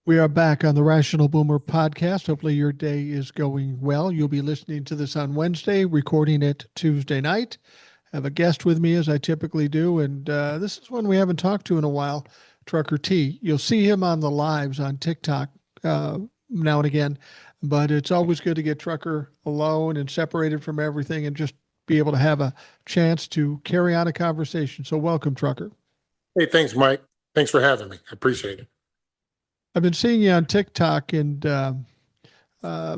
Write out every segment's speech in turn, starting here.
We are back on the Rational Boomer podcast. Hopefully, your day is going well. You'll be listening to this on Wednesday, recording it Tuesday night. I have a guest with me, as I typically do, and this is one we haven't talked to in a while, Trucker T. You'll see him on the lives on TikTok now and again, but it's always good to get Trucker alone and separated from everything and just be able to have a chance to carry on a conversation. So, welcome, Trucker. Hey, thanks, Mike. Thanks for having me. I appreciate it. I've been seeing you on TikTok, and I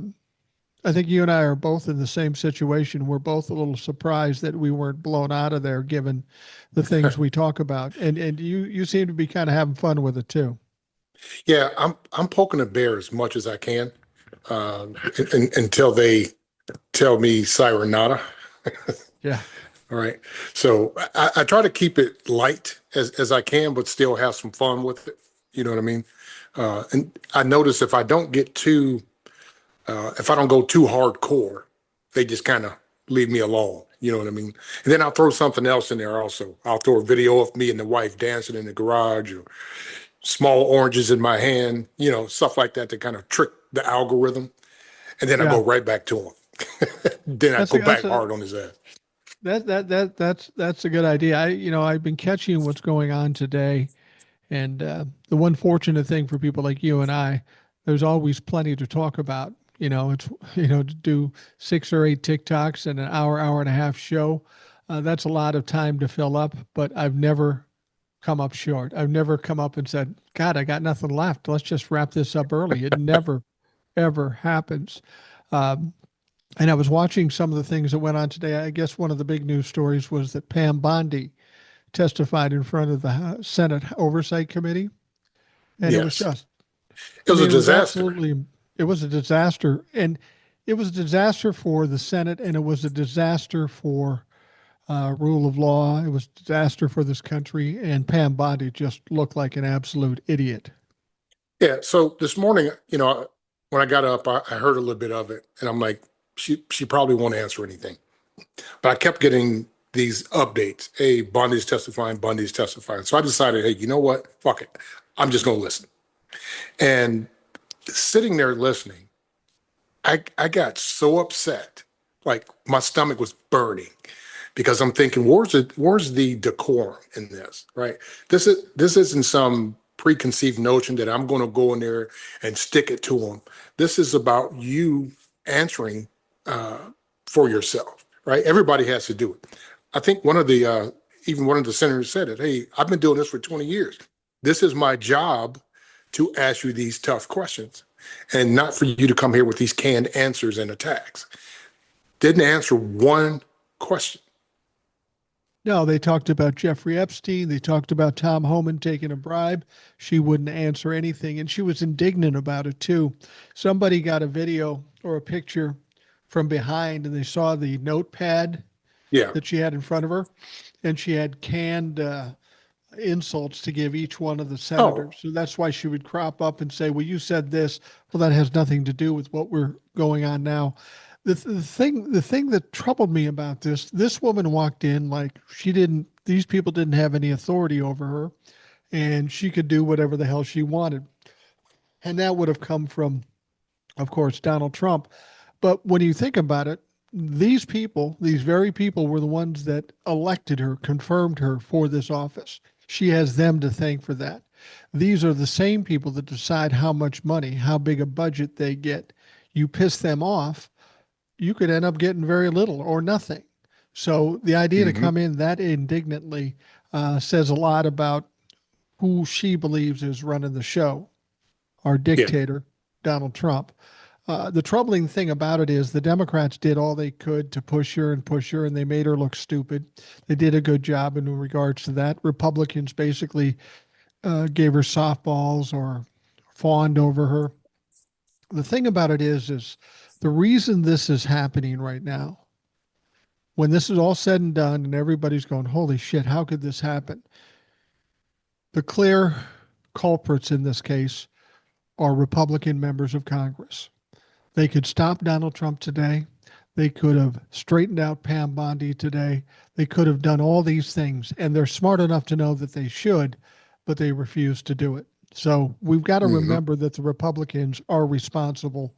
think you and I are both in the same situation. We're both a little surprised that we weren't blown out of there, given the things we talk about. And you seem to be kind of having fun with it too. Yeah, I'm poking the bear as much as I can until they tell me sayonara. Yeah. All right. So I try to keep it light as I can, but still have some fun with it. You know what I mean? And I notice if I don't get too, if I don't go too hardcore, they just kind of leave me alone. You know what I mean? And then I'll throw something else in there also. I'll throw a video of me and the wife dancing in the garage or small oranges in my hand, stuff like that to kind of trick the algorithm. And then I Yeah. go right back to him. Then I That's go a, back that's a, hard on his ass. that's a good idea. I've been catching what's going on today. And the one fortunate thing for people like you and I, there's always plenty to talk about. To do 6 or 8 TikToks and an hour and a half show. That's a lot of time to fill up, but I've never come up short. I've never come up and said, God, I got nothing left. Let's just wrap this up early. It never, ever happens. Um, and I was watching some of the things that went on today. I guess one of the big news stories was that Pam Bondi testified in front of the Senate Oversight Committee. And it was Yes. just, It I was a mean, it was disaster. absolutely, it was a disaster. And it was a disaster for the Senate, and it was a disaster for rule of law. It was a disaster for this country. And Pam Bondi just looked like an absolute idiot. Yeah. So this morning, when I got up, I heard a little bit of it, and I'm like, she probably won't answer anything. But I kept getting these updates. Hey, Bundy's testifying. Bundy's testifying. So I decided, hey, you know what? Fuck it. I'm just gonna listen. And sitting there listening, I got so upset, like my stomach was burning because I'm thinking, where's the decorum in this, right? This isn't some preconceived notion that I'm going to go in there and stick it to them. This is about you answering uh, for yourself, right? Everybody has to do it. I think even one of the senators said it. Hey, I've been doing this for 20 years. This is my job to ask you these tough questions, and not for you to come here with these canned answers and attacks. Didn't answer one question. No, they talked about Jeffrey Epstein. They talked about Tom Homan taking a bribe. She wouldn't answer anything. And she was indignant about it too. Somebody got a video or a picture from behind and they saw the notepad Yeah. that she had in front of her. And she had canned insults to give each one of the Oh, senators. So that's why she would crop up and say, well, you said this. Well, that has nothing to do with what we're going on now. The thing that troubled me about this woman walked in like these people didn't have any authority over her and she could do whatever the hell she wanted. And that would have come from, of course, Donald Trump. But when you think about it, these very people were the ones that elected her, confirmed her for this office. She has them to thank for that. These are the same people that decide how much money, how big a budget they get. You piss them off, you could end up getting very little or nothing. So the idea to hmm come in that indignantly says a lot about who she believes is running the show, our yeah, dictator, Donald Trump. The troubling thing about it is the Democrats did all they could to push her, and they made her look stupid. They did a good job in regards to that. Republicans basically gave her softballs or fawned over her. The thing about it is the reason this is happening right now, when this is all said and done, and everybody's going, "Holy shit, how could this happen?" The clear culprits in this case are Republican members of Congress. They could stop Donald Trump today. They could have straightened out Pam Bondi today. They could have done all these things, and they're smart enough to know that they should, but they refuse to do it. So we've got to Hmm. remember that the Republicans are responsible.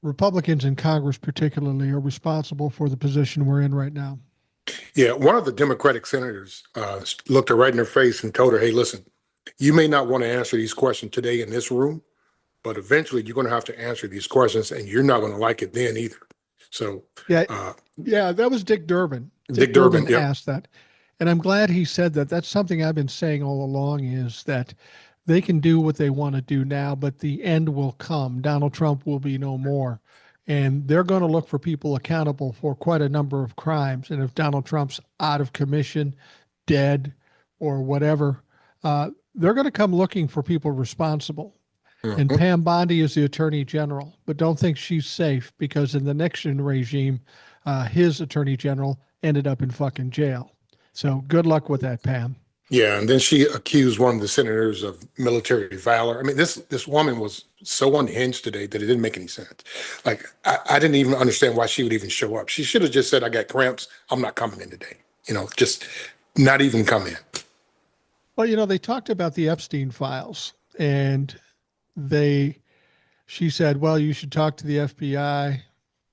Republicans in Congress, particularly, are responsible for the position we're in right now. Yeah, one of the Democratic senators looked her right in her face and told her, "Hey, listen, you may not want to answer these questions today in this room, but eventually you're going to have to answer these questions, and you're not going to like it then either." So, Yeah, uh, yeah, that was Dick Durbin. Dick Dick Durbin, Durbin yep, asked that. And I'm glad he said that. That's something I've been saying all along is that they can do what they want to do now, but the end will come. Donald Trump will be no more. And they're going to look for people accountable for quite a number of crimes. And if Donald Trump's out of commission, dead, or whatever, they're going to come looking for people responsible. And hmm, Pam Bondi is the attorney general, but don't think she's safe because in the Nixon regime, his attorney general ended up in fucking jail. So good luck with that, Pam. yeah. And then she accused one of the senators of military valor. I mean, this woman was so unhinged today that it didn't make any sense. Like, I didn't even understand why she would even show up. She should have just said, "I got cramps. I'm not coming in today." Just not even come in. Well, they talked about the Epstein files and they she said, well, you should talk to the FBI.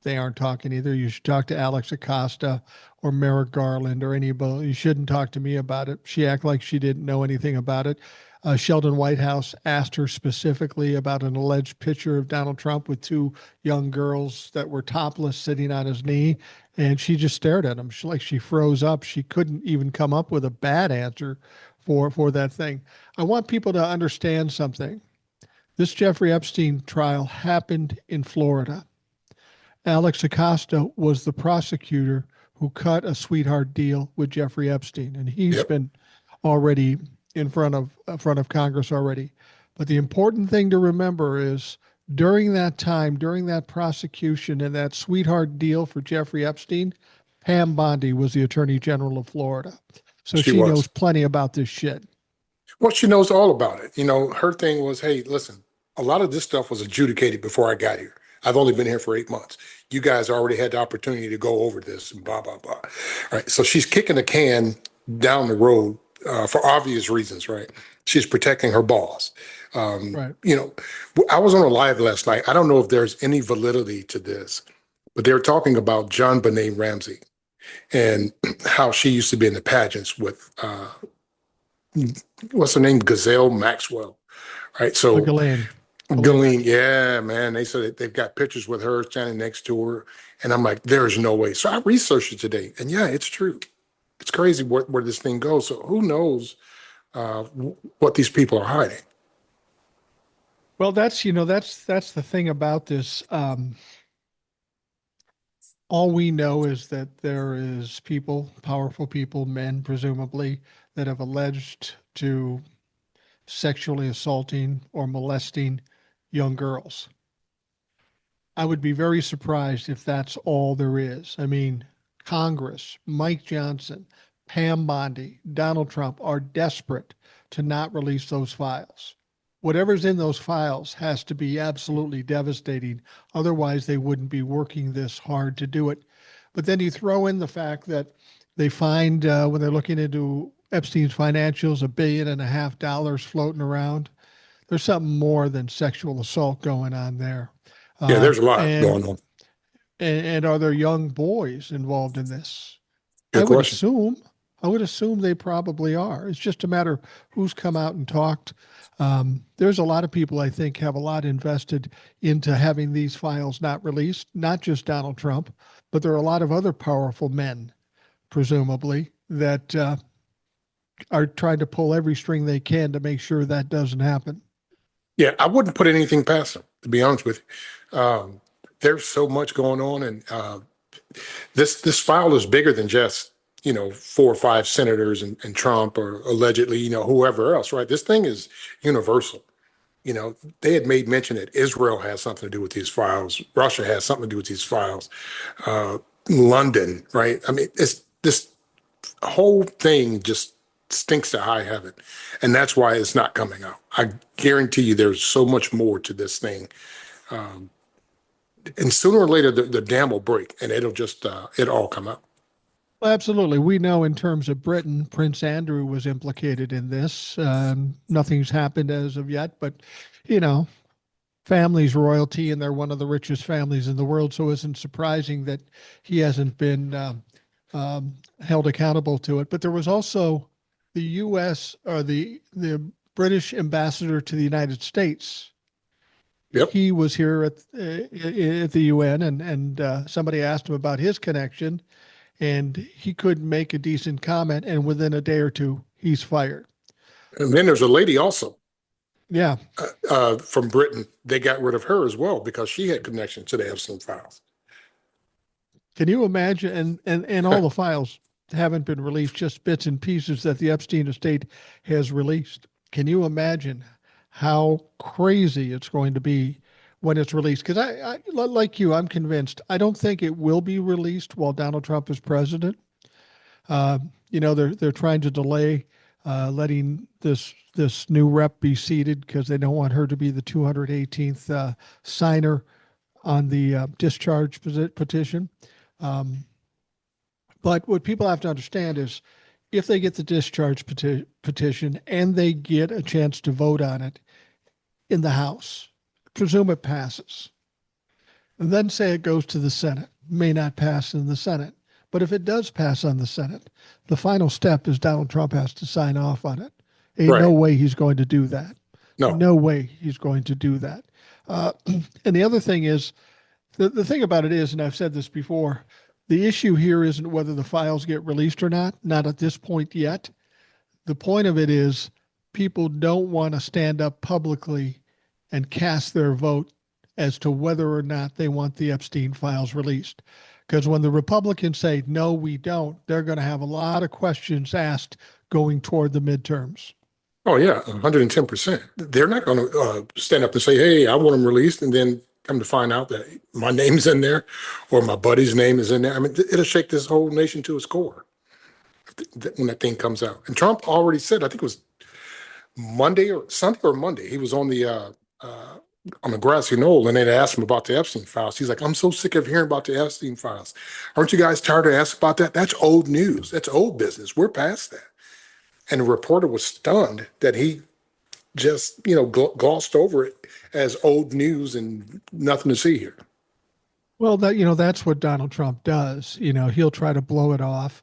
They aren't talking either. You should talk to Alex Acosta or Merrick Garland or anybody. You shouldn't talk to me about it. She acted like she didn't know anything about it. Sheldon Whitehouse asked her specifically about an alleged picture of Donald Trump with two young girls that were topless sitting on his knee, and she just stared at him. She froze up. She couldn't even come up with a bad answer for that thing. I want people to understand something. This Jeffrey Epstein trial happened in Florida. Alex Acosta was the prosecutor who cut a sweetheart deal with Jeffrey Epstein, and he's Yep. been already in front of Congress already. But the important thing to remember is during that time, during that prosecution and that sweetheart deal for Jeffrey Epstein, Pam Bondi was the Attorney General of Florida. So She she was. knows plenty about this shit. Well, she knows all about it. Her thing was, "Hey, listen, a lot of this stuff was adjudicated before I got here. I've only been here for 8 months. You guys already had the opportunity to go over this and blah, blah, blah." Right. So she's kicking the can down the road for obvious reasons, right? She's protecting her boss. Um, Right. you know, I was on a live last night. I don't know if there's any validity to this, but they were talking about John Benet Ramsey and how she used to be in the pageants with what's her name, Gazelle Maxwell, right? So Ghislaine. Ghislaine Ghislaine, Maxwell. yeah, man, they said that they've got pictures with her standing next to her, and I'm like, there's no way. So I researched it today, and yeah, it's true. It's crazy where this thing goes. So who knows what these people are hiding? Well, that's the thing about this. All we know is that there is people, powerful people, men presumably, that have alleged to sexually assaulting or molesting young girls. I would be very surprised if that's all there is. I mean, Congress, Mike Johnson, Pam Bondi, Donald Trump are desperate to not release those files. Whatever's in those files has to be absolutely devastating. Otherwise, they wouldn't be working this hard to do it. But then you throw in the fact that they find when they're looking into Epstein's financials, $1.5 billion floating around. There's something more than sexual assault going on there. Yeah, Uh, there's a lot and, going on. and are there young boys involved in this? I Good would question. assume. I would assume they probably are. It's just a matter who's come out and talked. There's a lot of people I think have a lot invested into having these files not released. Not just Donald Trump, but there are a lot of other powerful men, presumably, that are trying to pull every string they can to make sure that doesn't happen. Yeah, I wouldn't put anything past them, to be honest with you. There's so much going on, and this file is bigger than just 4 or 5 senators and Trump or allegedly whoever else, right? This thing is universal. They had made mention that Israel has something to do with these files, Russia has something to do with these files, uh, London, right? I mean, it's this whole thing just stinks to high heaven, and that's why it's not coming out. I guarantee you, there's so much more to this thing, um, and sooner or later the dam will break, and it'll all come out. Absolutely. We know in terms of Britain, Prince Andrew was implicated in this. Nothing's happened as of yet, but you know, family's royalty, and they're one of the richest families in the world. So it isn't surprising that he hasn't been held accountable to it. But there was also the U.S. or the British ambassador to the United States. Yep. He was here at the UN, and somebody asked him about his connection, and he couldn't make a decent comment. And within a day or two, he's fired. And then there's a lady also Yeah. from Britain. They got rid of her as well because she had connection to the Epstein files. Can you imagine? And all the files haven't been released, just bits and pieces that the Epstein estate has released. Can you imagine how crazy it's going to be when it's released? Because like you, I'm convinced. I don't think it will be released while Donald Trump is president. They're trying to delay letting this new rep be seated because they don't want her to be the 218th signer on the discharge petition. But what people have to understand is if they get the discharge petition and they get a chance to vote on it in the House, presume it passes, and then say it goes to the Senate, may not pass in the Senate. But if it does pass on the Senate, the final step is Donald Trump has to sign off on it. Ain't Right. no way he's going to do that. No. No way he's going to do that. And the other thing is, the thing about it is, and I've said this before, the issue here isn't whether the files get released or not at this point yet. The point of it is people don't want to stand up publicly and cast their vote as to whether or not they want the Epstein files released. Because when the Republicans say, no, we don't, they're going to have a lot of questions asked going toward the midterms. Oh, yeah, 110%. They're not going to stand up and say, hey, I want them released, and then come to find out that my name's in there or my buddy's name is in there. I mean, it'll shake this whole nation to its core when that thing comes out. And Trump already said, I think it was Sunday or Monday, he was on the grassy knoll, and they'd asked him about the Epstein files. He's like, I'm so sick of hearing about the Epstein files. Aren't you guys tired of asking about that? That's old news. That's old business. We're past that. And the reporter was stunned that he just, glossed over it as old news and nothing to see here. Well, that's what Donald Trump does. He'll try to blow it off.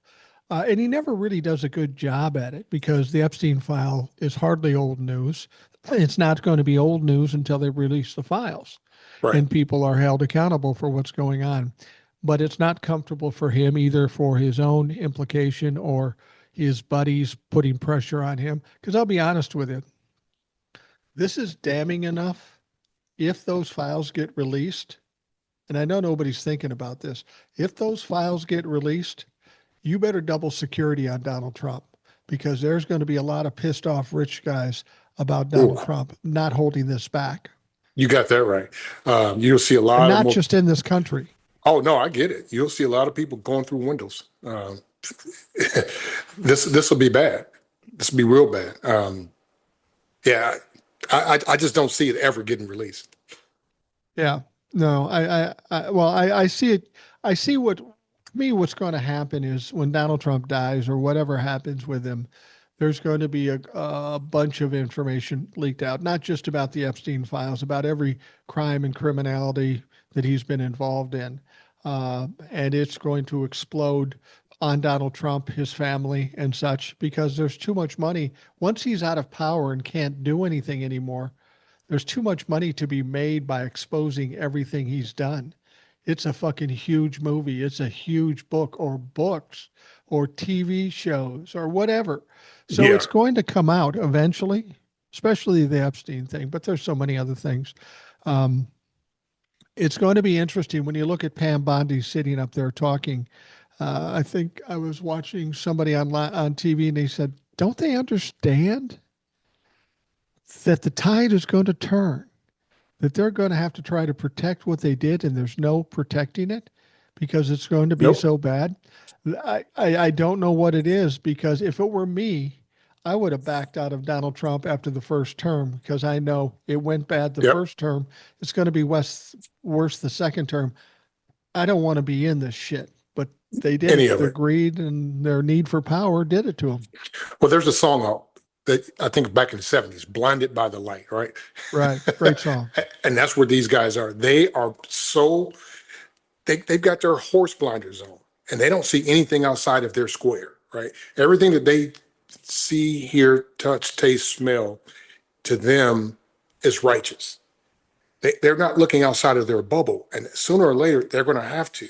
And he never really does a good job at it because the Epstein file is hardly old news. It's not going to be old news until they release the files Right. and people are held accountable for what's going on. But it's not comfortable for him either for his own implication or his buddies putting pressure on him. Because I'll be honest with you, this is damning enough if those files get released. And I know nobody's thinking about this. If those files get released, you better double security on Donald Trump because there's going to be a lot of pissed off rich guys about Donald Ooh. Trump not holding this back. You got that right. You'll see a lot And of not more. just in this country. Oh, no, I get it. You'll see a lot of people going through windows. This will be bad. This will be real bad. Yeah, I just don't see it ever getting released. Yeah. No, I see it. I see what's going to happen is when Donald Trump dies or whatever happens with him, there's going to be a bunch of information leaked out, not just about the Epstein files, about every crime and criminality that he's been involved in. And it's going to explode on Donald Trump, his family, and such, because there's too much money. Once he's out of power and can't do anything anymore, there's too much money to be made by exposing everything he's done. It's a fucking huge movie. It's a huge book or books or TV shows or whatever. So Yeah. it's going to come out eventually, especially the Epstein thing, but there's so many other things. It's going to be interesting when you look at Pam Bondi sitting up there talking. I think I was watching somebody on TV and they said, don't they understand that the tide is going to turn, that they're going to have to try to protect what they did and there's no protecting it because it's going to be Nope. so bad? I don't know what it is because if it were me, I would have backed out of Donald Trump after the first term because I know it went bad the Yep. first term. It's going to be worse the second term. I don't want to be in this shit, but They any did. of Their it. greed and their need for power did it to them. Well, there's a song out that I think back in the 70s, Blinded by the Light, right? Right. Great song. And that's where these guys are. They are so, they've got their horse blinders on and they don't see anything outside of their square, right? Everything that they see, hear, touch, taste, smell to them is righteous. They're not looking outside of their bubble. And sooner or later, they're going to have to,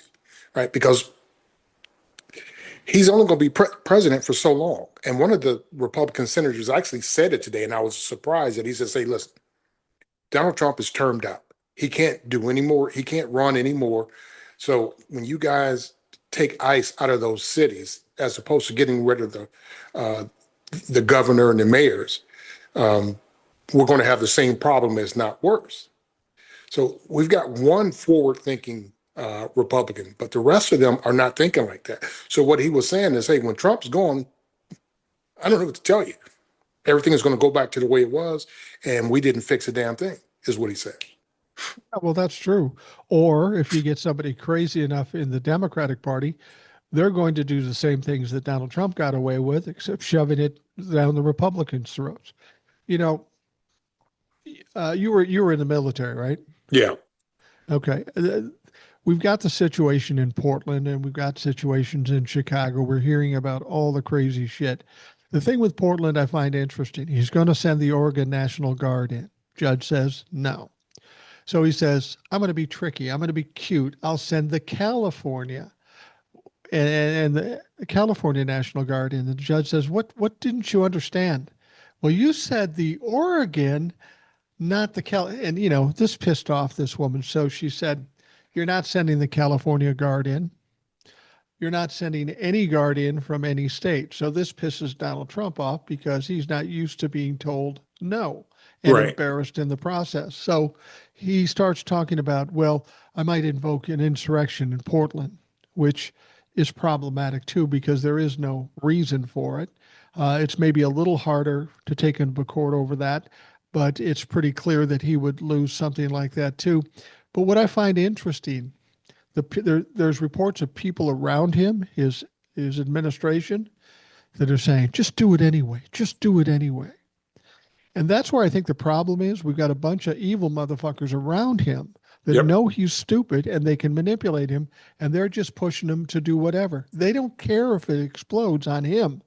right? Because he's only going to be president for so long. And one of the Republican senators actually said it today, and I was surprised that he said, "Say, listen, Donald Trump is termed out. He can't do anymore. He can't run anymore. So when you guys take ICE out of those cities, as opposed to getting rid of uh, the governor and the mayors, um, we're going to have the same problem, if not worse." So we've got one forward-thinking Republican, but the rest of them are not thinking like that. So what he was saying is, hey, when Trump's gone, I don't know what to tell you. Everything is going to go back to the way it was, and we didn't fix a damn thing, is what he said. Well, that's true. Or if you get somebody crazy enough in the Democratic Party, they're going to do the same things that Donald Trump got away with, except shoving it down the Republicans' throats. You know, you were in the military, right? Yeah. Okay. We've got the situation in Portland and we've got situations in Chicago. We're hearing about all the crazy shit. The thing with Portland I find interesting, he's going to send the Oregon National Guard in. Judge says no. So he says, I'm going to be tricky. I'm going to be cute. I'll send the California and the California National Guard in. The judge says, what didn't you understand? Well, you said the Oregon, not the Cal. And, this pissed off this woman. So she said, you're not sending the California Guard in. You're not sending any guard in from any state. So this pisses Donald Trump off because he's not used to being told no and Right. embarrassed in the process. So he starts talking about, well, I might invoke an insurrection in Portland, which is problematic too because there is no reason for it. It's maybe a little harder to take him to court over that, but it's pretty clear that he would lose something like that too. But what I find interesting, there's reports of people around him, his administration, that are saying, just do it anyway. Just do it anyway. And that's where I think the problem is. We've got a bunch of evil motherfuckers around him that Yep. know he's stupid and they can manipulate him, and they're just pushing him to do whatever. They don't care if it explodes on him.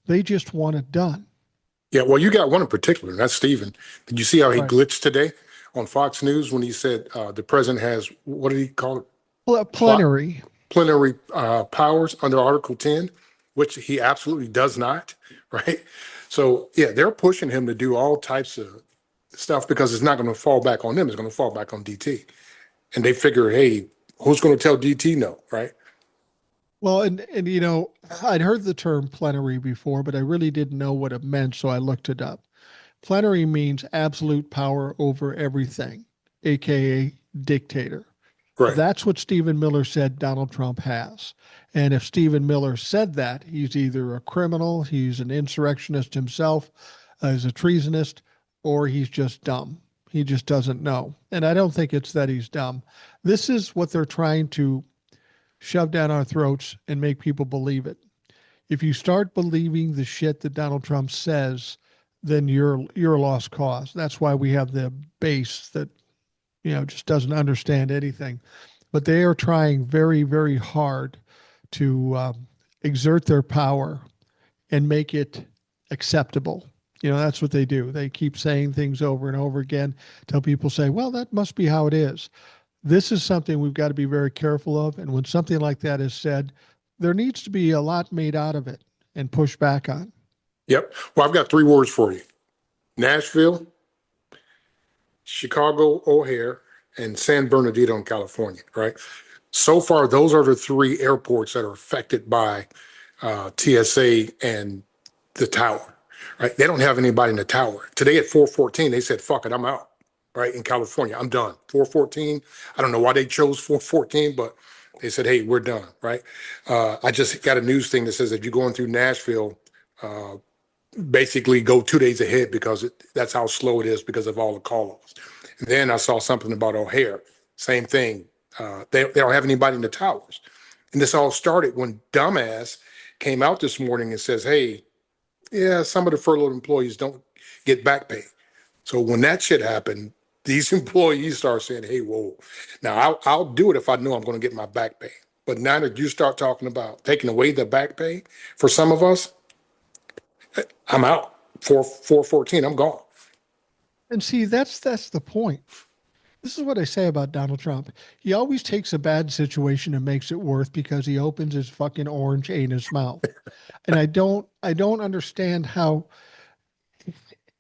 They just want it done. Yeah. Well, you got one in particular, and that's Stephen. Did you see how he Right. glitched today on Fox News when he said the president has, what did he call it? Plenary. Plenary powers under Article 10, which he absolutely does not, right? So, yeah, they're pushing him to do all types of stuff because it's not going to fall back on them. It's going to fall back on DT. And they figure, hey, who's going to tell DT no, right? Well, and I'd heard the term plenary before, but I really didn't know what it meant, so I looked it up. Plenary means absolute power over everything, aka dictator. Right. That's what Stephen Miller said Donald Trump has. And if Stephen Miller said that, he's either a criminal, he's an insurrectionist himself, he's a treasonist, or he's just dumb. He just doesn't know. And I don't think it's that he's dumb. This is what they're trying to shove down our throats and make people believe it. If you start believing the shit that Donald Trump says, then you're a lost cause. That's why we have the base that just doesn't understand anything. But they are trying very, very hard to exert their power and make it acceptable. That's what they do. They keep saying things over and over again till people say, well, that must be how it is. This is something we've got to be very careful of. And when something like that is said, there needs to be a lot made out of it and pushed back on. Yep. Well, I've got three words for you: Nashville, Chicago O'Hare, and San Bernardino in California, right? So far, those are the three airports that are affected by TSA and the tower, right? They don't have anybody in the tower. Today at 4:14, they said, fuck it, I'm out, right? In California, I'm done. 4:14, I don't know why they chose 4:14, but they said, hey, we're done, right? I just got a news thing that says if you're going through Nashville, uh, basically go 2 days ahead because that's how slow it is because of all the call-offs. And then I saw something about O'Hare, same thing. They don't have anybody in the towers. And this all started when dumbass came out this morning and says, hey, yeah, some of the furloughed employees don't get back pay. So when that shit happened, these employees start saying, hey, whoa, now I'll do it if I know I'm going to get my back pay. But now that you start talking about taking away the back pay for some of us, I'm out. 414, I'm gone. And see, that's the point. This is what I say about Donald Trump. He always takes a bad situation and makes it worse because he opens his fucking orange anus mouth. And I don't understand how.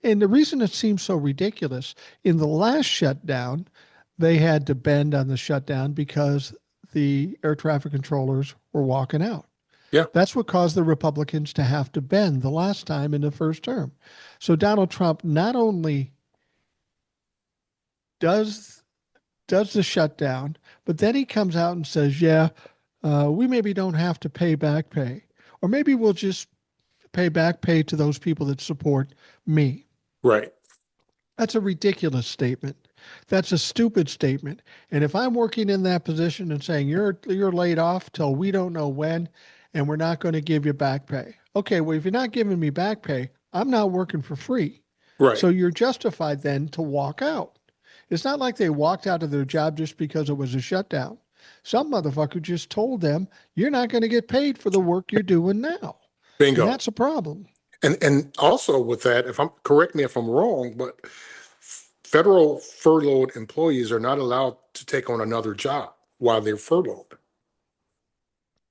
And the reason it seems so ridiculous, in the last shutdown, they had to bend on the shutdown because the air traffic controllers were walking out. Yeah, That's what caused the Republicans to have to bend the last time in the first term. So Donald Trump not only does the shutdown, but then he comes out and says, "Yeah, we maybe don't have to pay back pay, or maybe we'll just pay back pay to those people that support me." right. That's a ridiculous statement. That's a stupid statement. And if I'm working in that position and saying you're laid off till we don't know when, and we're not going to give you back pay. Okay, well, if you're not giving me back pay, I'm not working for free. Right. So you're justified then to walk out. It's not like they walked out of their job just because it was a shutdown. Some motherfucker just told them, you're not going to get paid for the work you're doing now. And Bingo. that's a problem. And also with that, if I'm correct me if I'm wrong, but federal furloughed employees are not allowed to take on another job while they're furloughed.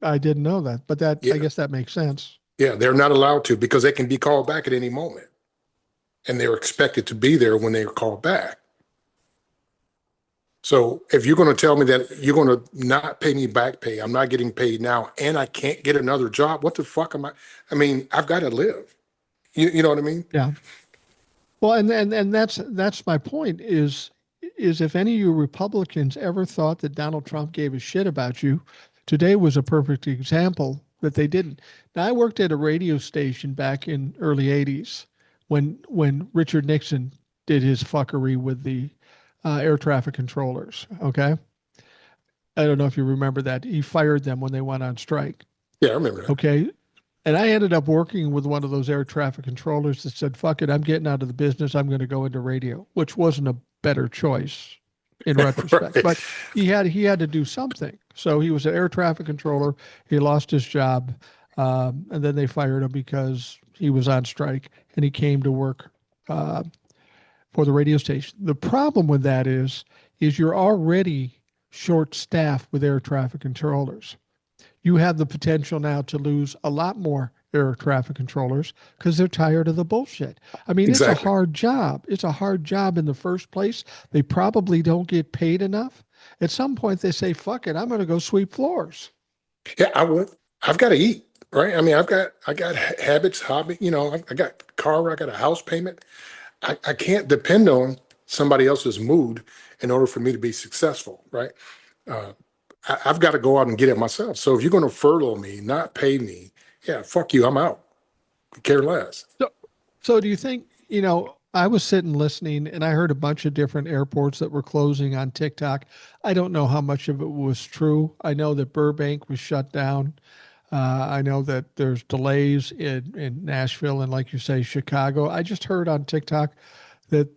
I didn't know that, but I Yeah, guess that makes sense. yeah, they're not allowed to because they can be called back at any moment, and they're expected to be there when they're called back. So if you're going to tell me that you're going to not pay me back pay, I'm not getting paid now, and I can't get another job, what the fuck am I? I mean, I've got to live. You know what I mean? Yeah. Well, and that's my point is if any of you Republicans ever thought that Donald Trump gave a shit about you, today was a perfect example that they didn't. Now, I worked at a radio station back in early 80s when Richard Nixon did his fuckery with the air traffic controllers, okay? I don't know if you remember that. He fired them when they went on strike. Yeah, I remember that. Okay. And I ended up working with one of those air traffic controllers that said, fuck it, I'm getting out of the business. I'm going to go into radio, which wasn't a better choice in retrospect. Right. But he had to do something. So he was an air traffic controller. He lost his job. And then they fired him because he was on strike and he came to work uh, for the radio station. The problem with that is you're already short staffed with air traffic controllers. You have the potential now to lose a lot more air traffic controllers because they're tired of the bullshit. I mean, it's a Exactly. hard job. It's a hard job in the first place. They probably don't get paid enough. At some point, they say, fuck it, I'm going to go sweep floors. Yeah, I would. I've got to eat, right? I mean, I got habits, hobby. I got car. I got a house payment. I can't depend on somebody else's mood in order for me to be successful, right? Uh, I've got to go out and get it myself. So if you're going to furlough me, not pay me, yeah, fuck you. I'm out. Could care less. So do you think, I was sitting listening and I heard a bunch of different airports that were closing on TikTok. I don't know how much of it was true. I know that Burbank was shut down. I know that there's delays in Nashville and, like you say, Chicago. I just heard on TikTok that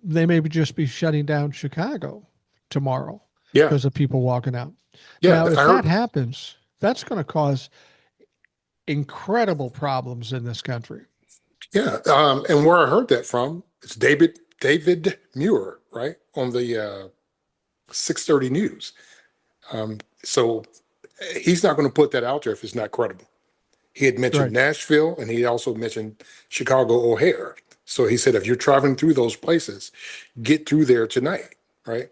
they may just be shutting down Chicago tomorrow Yeah, because of people walking out. yeah. Now, I if that heard. happens, that's going to cause incredible problems in this country. Yeah, and where I heard that from, it's David Muir, right, on the 6:30 News. So he's not going to put that out there if it's not credible. He had mentioned Right. Nashville and he also mentioned Chicago O'Hare. So he said, if you're traveling through those places, get through there tonight, right?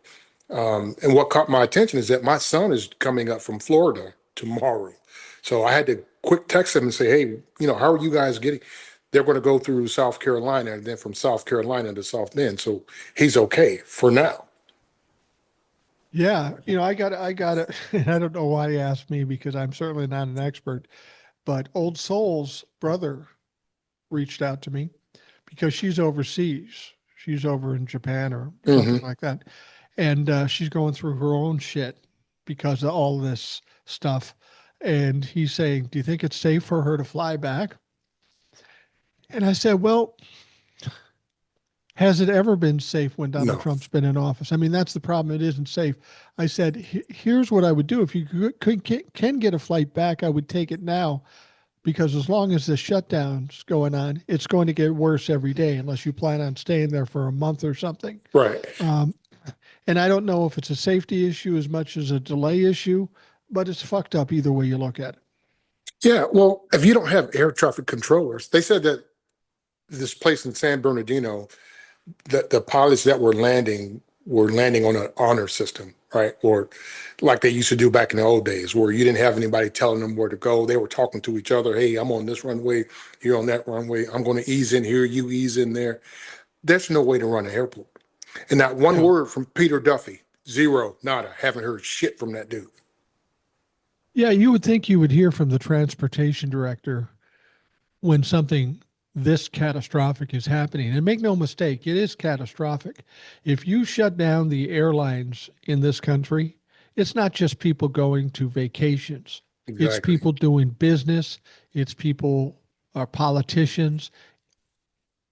And what caught my attention is that my son is coming up from Florida tomorrow. So I had to quick text him and say, hey, how are you guys getting? They're going to go through South Carolina and then from South Carolina to South Bend. So he's okay for now. Yeah. I got it. And I don't know why he asked me because I'm certainly not an expert, but Old Soul's brother reached out to me because she's overseas. She's over in Japan or something Hmm. like that. And she's going through her own shit. because of all this stuff. And he's saying, do you think it's safe for her to fly back? And I said, well, has it ever been safe when Donald No. Trump's been in office? I mean, that's the problem. It isn't safe. I said, here's what I would do. If you can get a flight back, I would take it now, because as long as the shutdown's going on, it's going to get worse every day unless you plan on staying there for a month or something. Right. Um, and I don't know if it's a safety issue as much as a delay issue, but it's fucked up either way you look at it. Yeah. Well, if you don't have air traffic controllers, they said that this place in San Bernardino, the pilots that were landing on an honor system, right? Or like they used to do back in the old days, where you didn't have anybody telling them where to go. They were talking to each other. Hey, I'm on this runway. You're on that runway. I'm going to ease in here. You ease in there. There's no way to run an airport. And not one No. word from Peter Duffy. Zero, nada. Haven't heard shit from that dude. Yeah, you would think you would hear from the transportation director when something this catastrophic is happening. And make no mistake, it is catastrophic. If you shut down the airlines in this country, it's not just people going to vacations. It's Exactly. people doing business. It's people are politicians.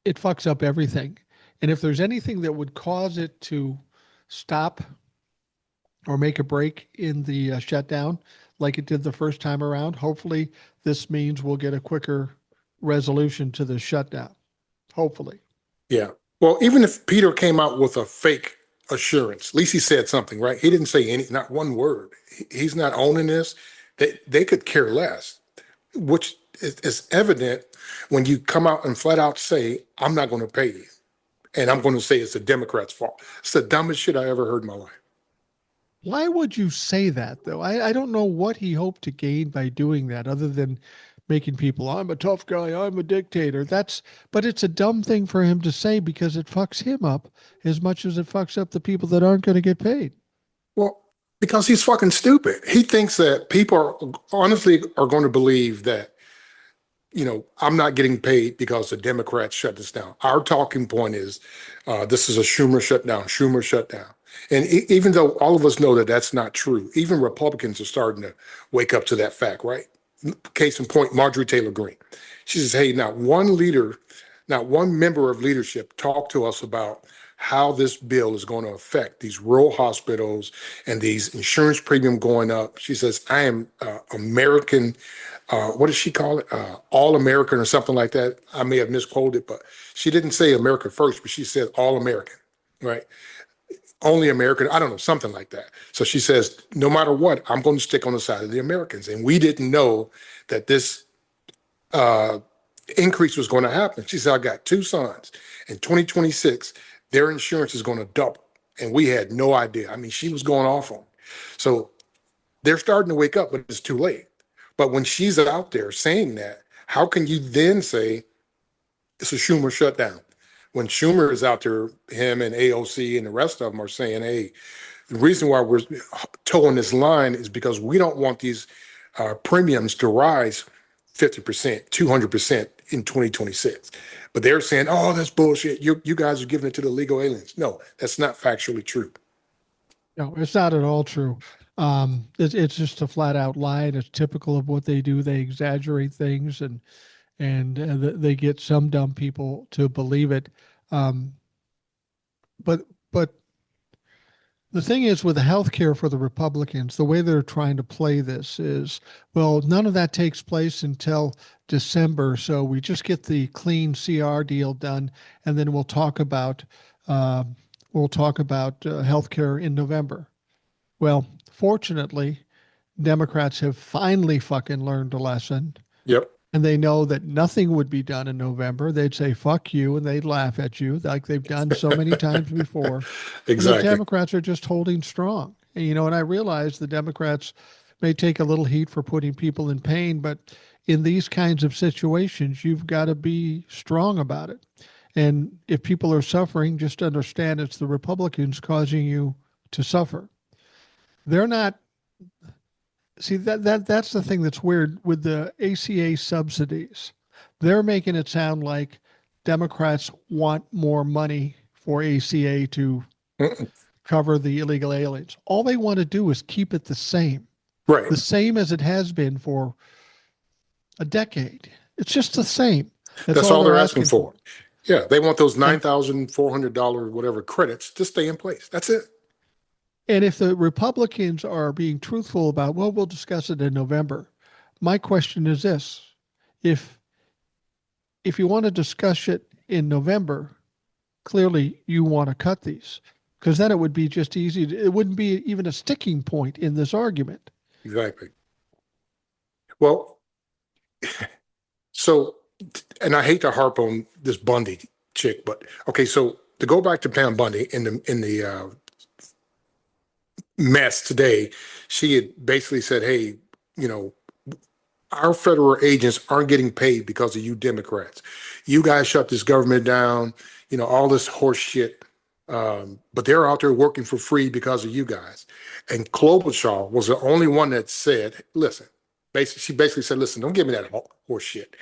It fucks up everything. And if there's anything that would cause it to stop or make a break in the shutdown like it did the first time around, hopefully this means we'll get a quicker resolution to the shutdown. Hopefully. Yeah. Well, even if Peter came out with a fake assurance, at least he said something, right? He didn't say not one word. He's not owning this. They could care less, which is evident when you come out and flat out say, I'm not going to pay you. And I'm going to say it's the Democrats' fault. It's the dumbest shit I ever heard in my life. Why would you say that though? I don't know what he hoped to gain by doing that other than making people, I'm a tough guy, I'm a dictator. But it's a dumb thing for him to say because it fucks him up as much as it fucks up the people that aren't going to get paid. Well, because he's fucking stupid. He thinks that people honestly are going to believe that, I'm not getting paid because the Democrats shut this down. Our talking point is this is a Schumer shutdown, Schumer shutdown. And even though all of us know that that's not true, even Republicans are starting to wake up to that fact, right? Case in point, Marjorie Taylor Greene. She says, hey, not one leader, not one member of leadership talked to us about how this bill is going to affect these rural hospitals and these insurance premium going up. She says, I am American, what does she call it? All American or something like that. I may have misquoted, but she didn't say America first, but she said all American, right? Only American, I don't know, something like that. So she says, no matter what, I'm going to stick on the side of the Americans. And we didn't know that this uh, increase was going to happen. She said, I got two sons. In 2026, their insurance is going to double. And we had no idea. I mean, she was going off on. So they're starting to wake up, but it's too late. But when she's out there saying that, how can you then say it's a Schumer shutdown? When Schumer is out there, him and AOC and the rest of them are saying, hey, the reason why we're towing this line is because we don't want these premiums to rise 50%, 200% in 2026. But they're saying, oh, that's bullshit. You guys are giving it to the legal aliens. No, that's not factually true. No, it's not at all true. It's just a flat out lie. And it's typical of what they do. They exaggerate things and they get some dumb people to believe it. Um, but the thing is with the health care for the Republicans, the way they're trying to play this is, well, none of that takes place until December. So we just get the clean CR deal done, and then uh, we'll talk about health care in November. Well, fortunately, Democrats have finally fucking learned a lesson, Yep, and they know that nothing would be done in November. They'd say fuck you and they'd laugh at you like they've done so many times before. And the exactly. Democrats are just holding strong. And I realize the Democrats may take a little heat for putting people in pain, but in these kinds of situations, you've got to be strong about it. And if people are suffering, just understand it's the Republicans causing you to suffer. They're not. See, that's the thing that's weird with the ACA subsidies. They're making it sound like Democrats want more money for ACA to Mm-mm. cover the illegal aliens. All they want to do is keep it the same Right. as it has been for a decade. It's just the same. That's all they're asking for. For. Yeah, they want those And, $9,400 whatever credits to stay in place. That's it. and if the Republicans are being truthful about, well, we'll discuss it in November. My question is this: if you want to discuss it in November, clearly you want to cut these, because then it would be just easy. It wouldn't be even a sticking point in this argument. Exactly. Well, so, and I hate to harp on this Bundy chick, but okay, so to go back to Pam Bundy in the mess today, she had basically said, "Hey, you know, our federal agents aren't getting paid because of you Democrats. You guys shut this government down. You know, all this horse shit. But they're out there working for free because of you guys." And Klobuchar was the only one that said, "Listen." She basically said, "Listen, don't give me that horse shit.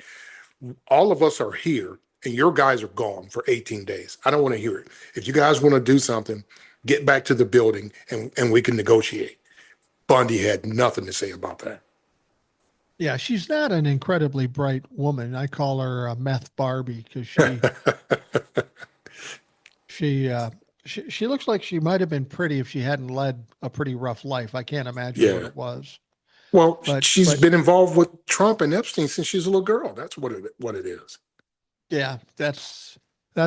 All of us are here and your guys are gone for 18 days. I don't want to hear it. If you guys want to do something, get back to the building and we can negotiate." Bundy had nothing to say about that. Yeah, she's not an incredibly bright woman. I call her a meth Barbie because she she looks like she might have been pretty if she hadn't led a pretty rough life. I can't imagine what Yeah. it was. Well, But she's been involved with Trump and Epstein since she's a little girl. That's what it is. yeah, that's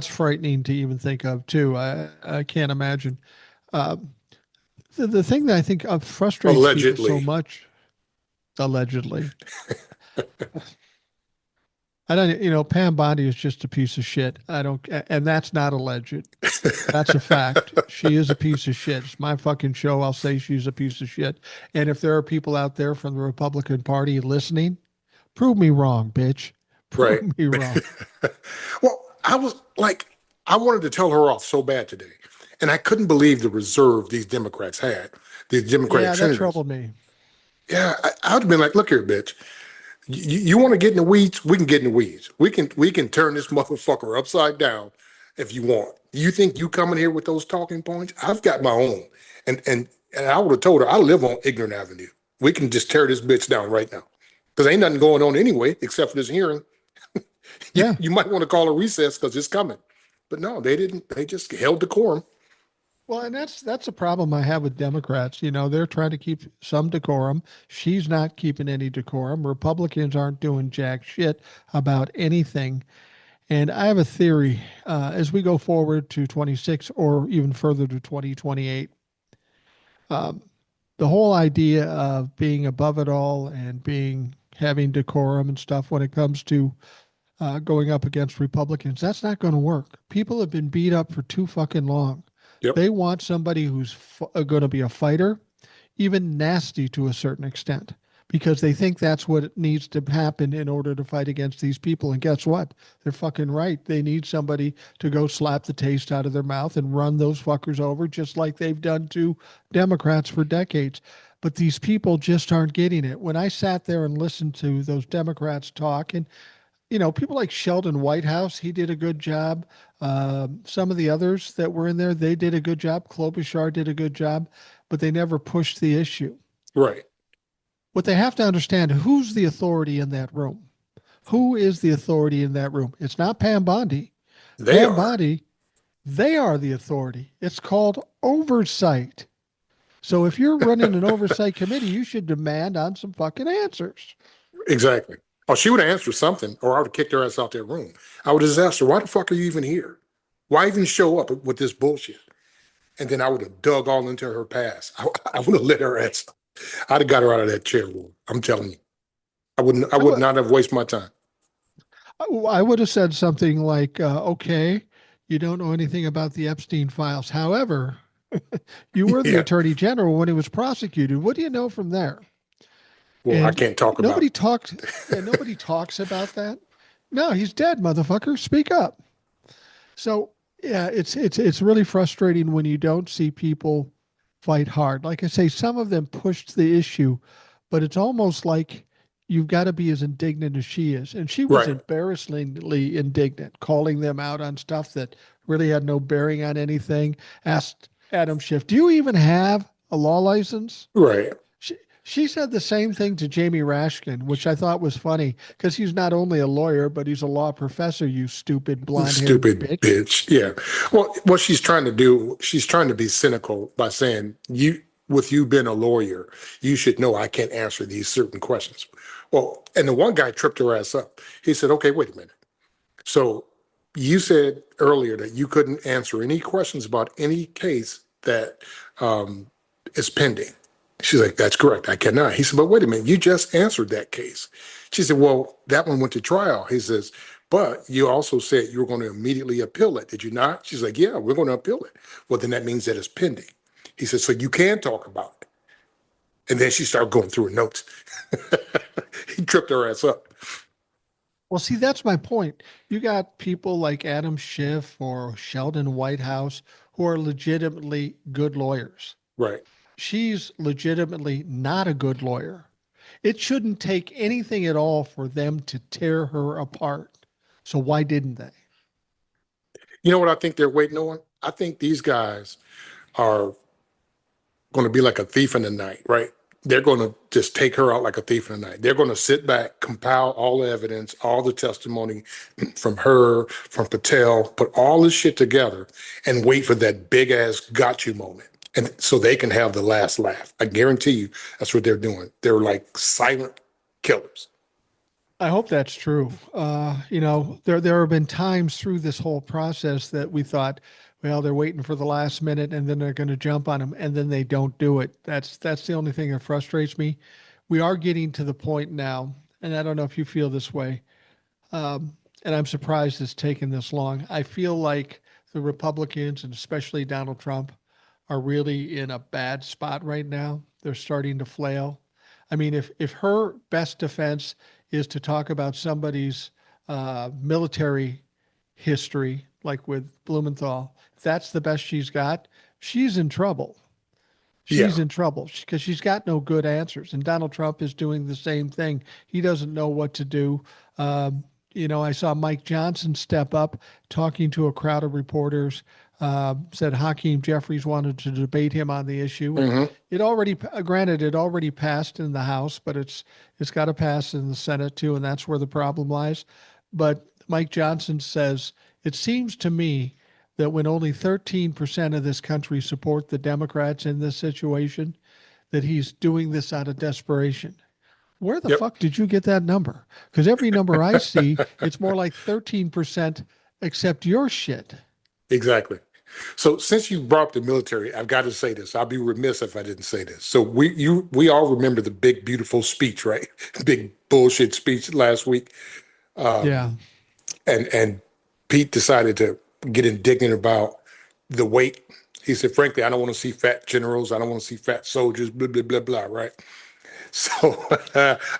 frightening to even think of too. I can't imagine. Um, the thing that I think frustrates people so Allegedly. much, allegedly, I don't, Pam Bondi is just a piece of shit. I don't, and that's not alleged. That's a fact. She is a piece of shit. It's my fucking show. I'll say she's a piece of shit. And if there are people out there from the Republican Party listening, prove me wrong, bitch. Right. Prove me wrong. Well, I was like, I wanted to tell her off so bad today. And I couldn't believe the reserve these Democrats had, these Democratic Yeah, that senators. troubled me. Yeah, I would have been like, look here, bitch. You want to get in the weeds? We can get in the weeds. We can turn this motherfucker upside down if you want. You think you coming here with those talking points? I've got my own. And I would have told her I live on Ignorant Avenue. We can just tear this bitch down right now. Because ain't nothing going on anyway, except for this hearing. Yeah. You might want to call a recess because it's coming. But no, they didn't. They just held decorum. Well, and that's a problem I have with Democrats. They're trying to keep some decorum. She's not keeping any decorum. Republicans aren't doing jack shit about anything. And I have a theory as we go forward to 26 or even further to 2028. Um, the whole idea of being above it all and having decorum and stuff when it comes to going up against Republicans, that's not going to work. People have been beat up for too fucking long. Yep. They want somebody who's going to be a fighter, even nasty to a certain extent, because they think that's what needs to happen in order to fight against these people. And guess what? They're fucking right. They need somebody to go slap the taste out of their mouth and run those fuckers over, just like they've done to Democrats for decades. But these people just aren't getting it. When I sat there and listened to those Democrats talk, and people like Sheldon Whitehouse, he did a good job. Some of the others that were in there, they did a good job. Klobuchar did a good job, but they never pushed the issue. Right. What they have to understand, who's the authority in that room? Who is the authority in that room? It's not Pam Bondi. They Bondi, they are the authority. It's called oversight. So if you're running an oversight committee, you should demand on some fucking answers. exactly. Oh, she would have answered something, or I would have kicked her ass out that room. I would have asked her, "Why the fuck are you even here? Why even show up with this bullshit?" And then I would have dug all into her past. I would have let her ass. I'd have got her out of that chair. I'm telling you, I wouldn't. I would not have wasted my time. I would have said something like, okay, you don't know anything about the Epstein files. However, you were the Yeah. attorney general when he was prosecuted. What do you know from there? Well, I And can't talk about nobody it. talks. Yeah, nobody talks about that. No, he's dead, motherfucker. Speak up. So yeah, it's really frustrating when you don't see people fight hard. Like I say, some of them pushed the issue, but it's almost like you've got to be as indignant as she is. And she was Right. embarrassingly indignant, calling them out on stuff that really had no bearing on anything. Asked Adam Schiff. Do you even have a law license? Right. She said the same thing to Jamie Rashkin, which I thought was funny because he's not only a lawyer, but he's a law professor, you stupid blonde haired Stupid bitch. bitch. Yeah. Well, what she's trying to do, she's trying to be cynical by saying, with you being a lawyer, you should know I can't answer these certain questions. Well, and the one guy tripped her ass up. He said, okay, wait a minute. So you said earlier that you couldn't answer any questions about any case that um, is pending. She's like, that's correct. I cannot. He said, but wait a minute. You just answered that case. She said, well, that one went to trial. He says, but you also said you were going to immediately appeal it. Did you not? She's like, yeah, we're going to appeal it. Well, then that means that it's pending. He said, so you can talk about it. And then she started going through her notes. He tripped her ass up. Well, see, that's my point. You got people like Adam Schiff or Sheldon Whitehouse who are legitimately good lawyers. Right. She's legitimately not a good lawyer. It shouldn't take anything at all for them to tear her apart. So why didn't they? You know what I think they're waiting on? I think these guys are going to be like a thief in the night, right? They're going to just take her out like a thief in the night. They're going to sit back, compile all the evidence, all the testimony from her, from Patel, put all this shit together and wait for that big ass got you moment. And so they can have the last laugh. I guarantee you that's what they're doing. They're like silent killers. I hope that's true. There have been times through this whole process that we thought, well, they're waiting for the last minute and then they're going to jump on them and then they don't do it. That's the only thing that frustrates me. We are getting to the point now, and I don't know if you feel this way, and I'm surprised it's taken this long. I feel like the Republicans and especially Donald Trump are really in a bad spot right now. They're starting to flail. I mean, if her best defense is to talk about somebody's military history, like with Blumenthal, if that's the best she's got, she's in trouble. Yeah. She's in trouble because she's got no good answers. And Donald Trump is doing the same thing. He doesn't know what to do. I saw Mike Johnson step up talking to a crowd of reporters, said Hakeem Jeffries wanted to debate him on the issue. And Hmm. granted, it already passed in the House, but it's got to pass in the Senate too. And that's where the problem lies. But Mike Johnson says, it seems to me that when only 13% of this country support the Democrats in this situation, that he's doing this out of desperation. Where the Yep. fuck did you get that number? Because every number I see, it's more like 13% accept your shit. Exactly. So since you brought up the military, I've got to say this. I'll be remiss if I didn't say this. So we all remember the big beautiful speech, right? Big bullshit speech last week. Yeah. And Pete decided to get indignant about the weight. He said, frankly, I don't want to see fat generals. I don't want to see fat soldiers, blah, blah, blah, blah, right? So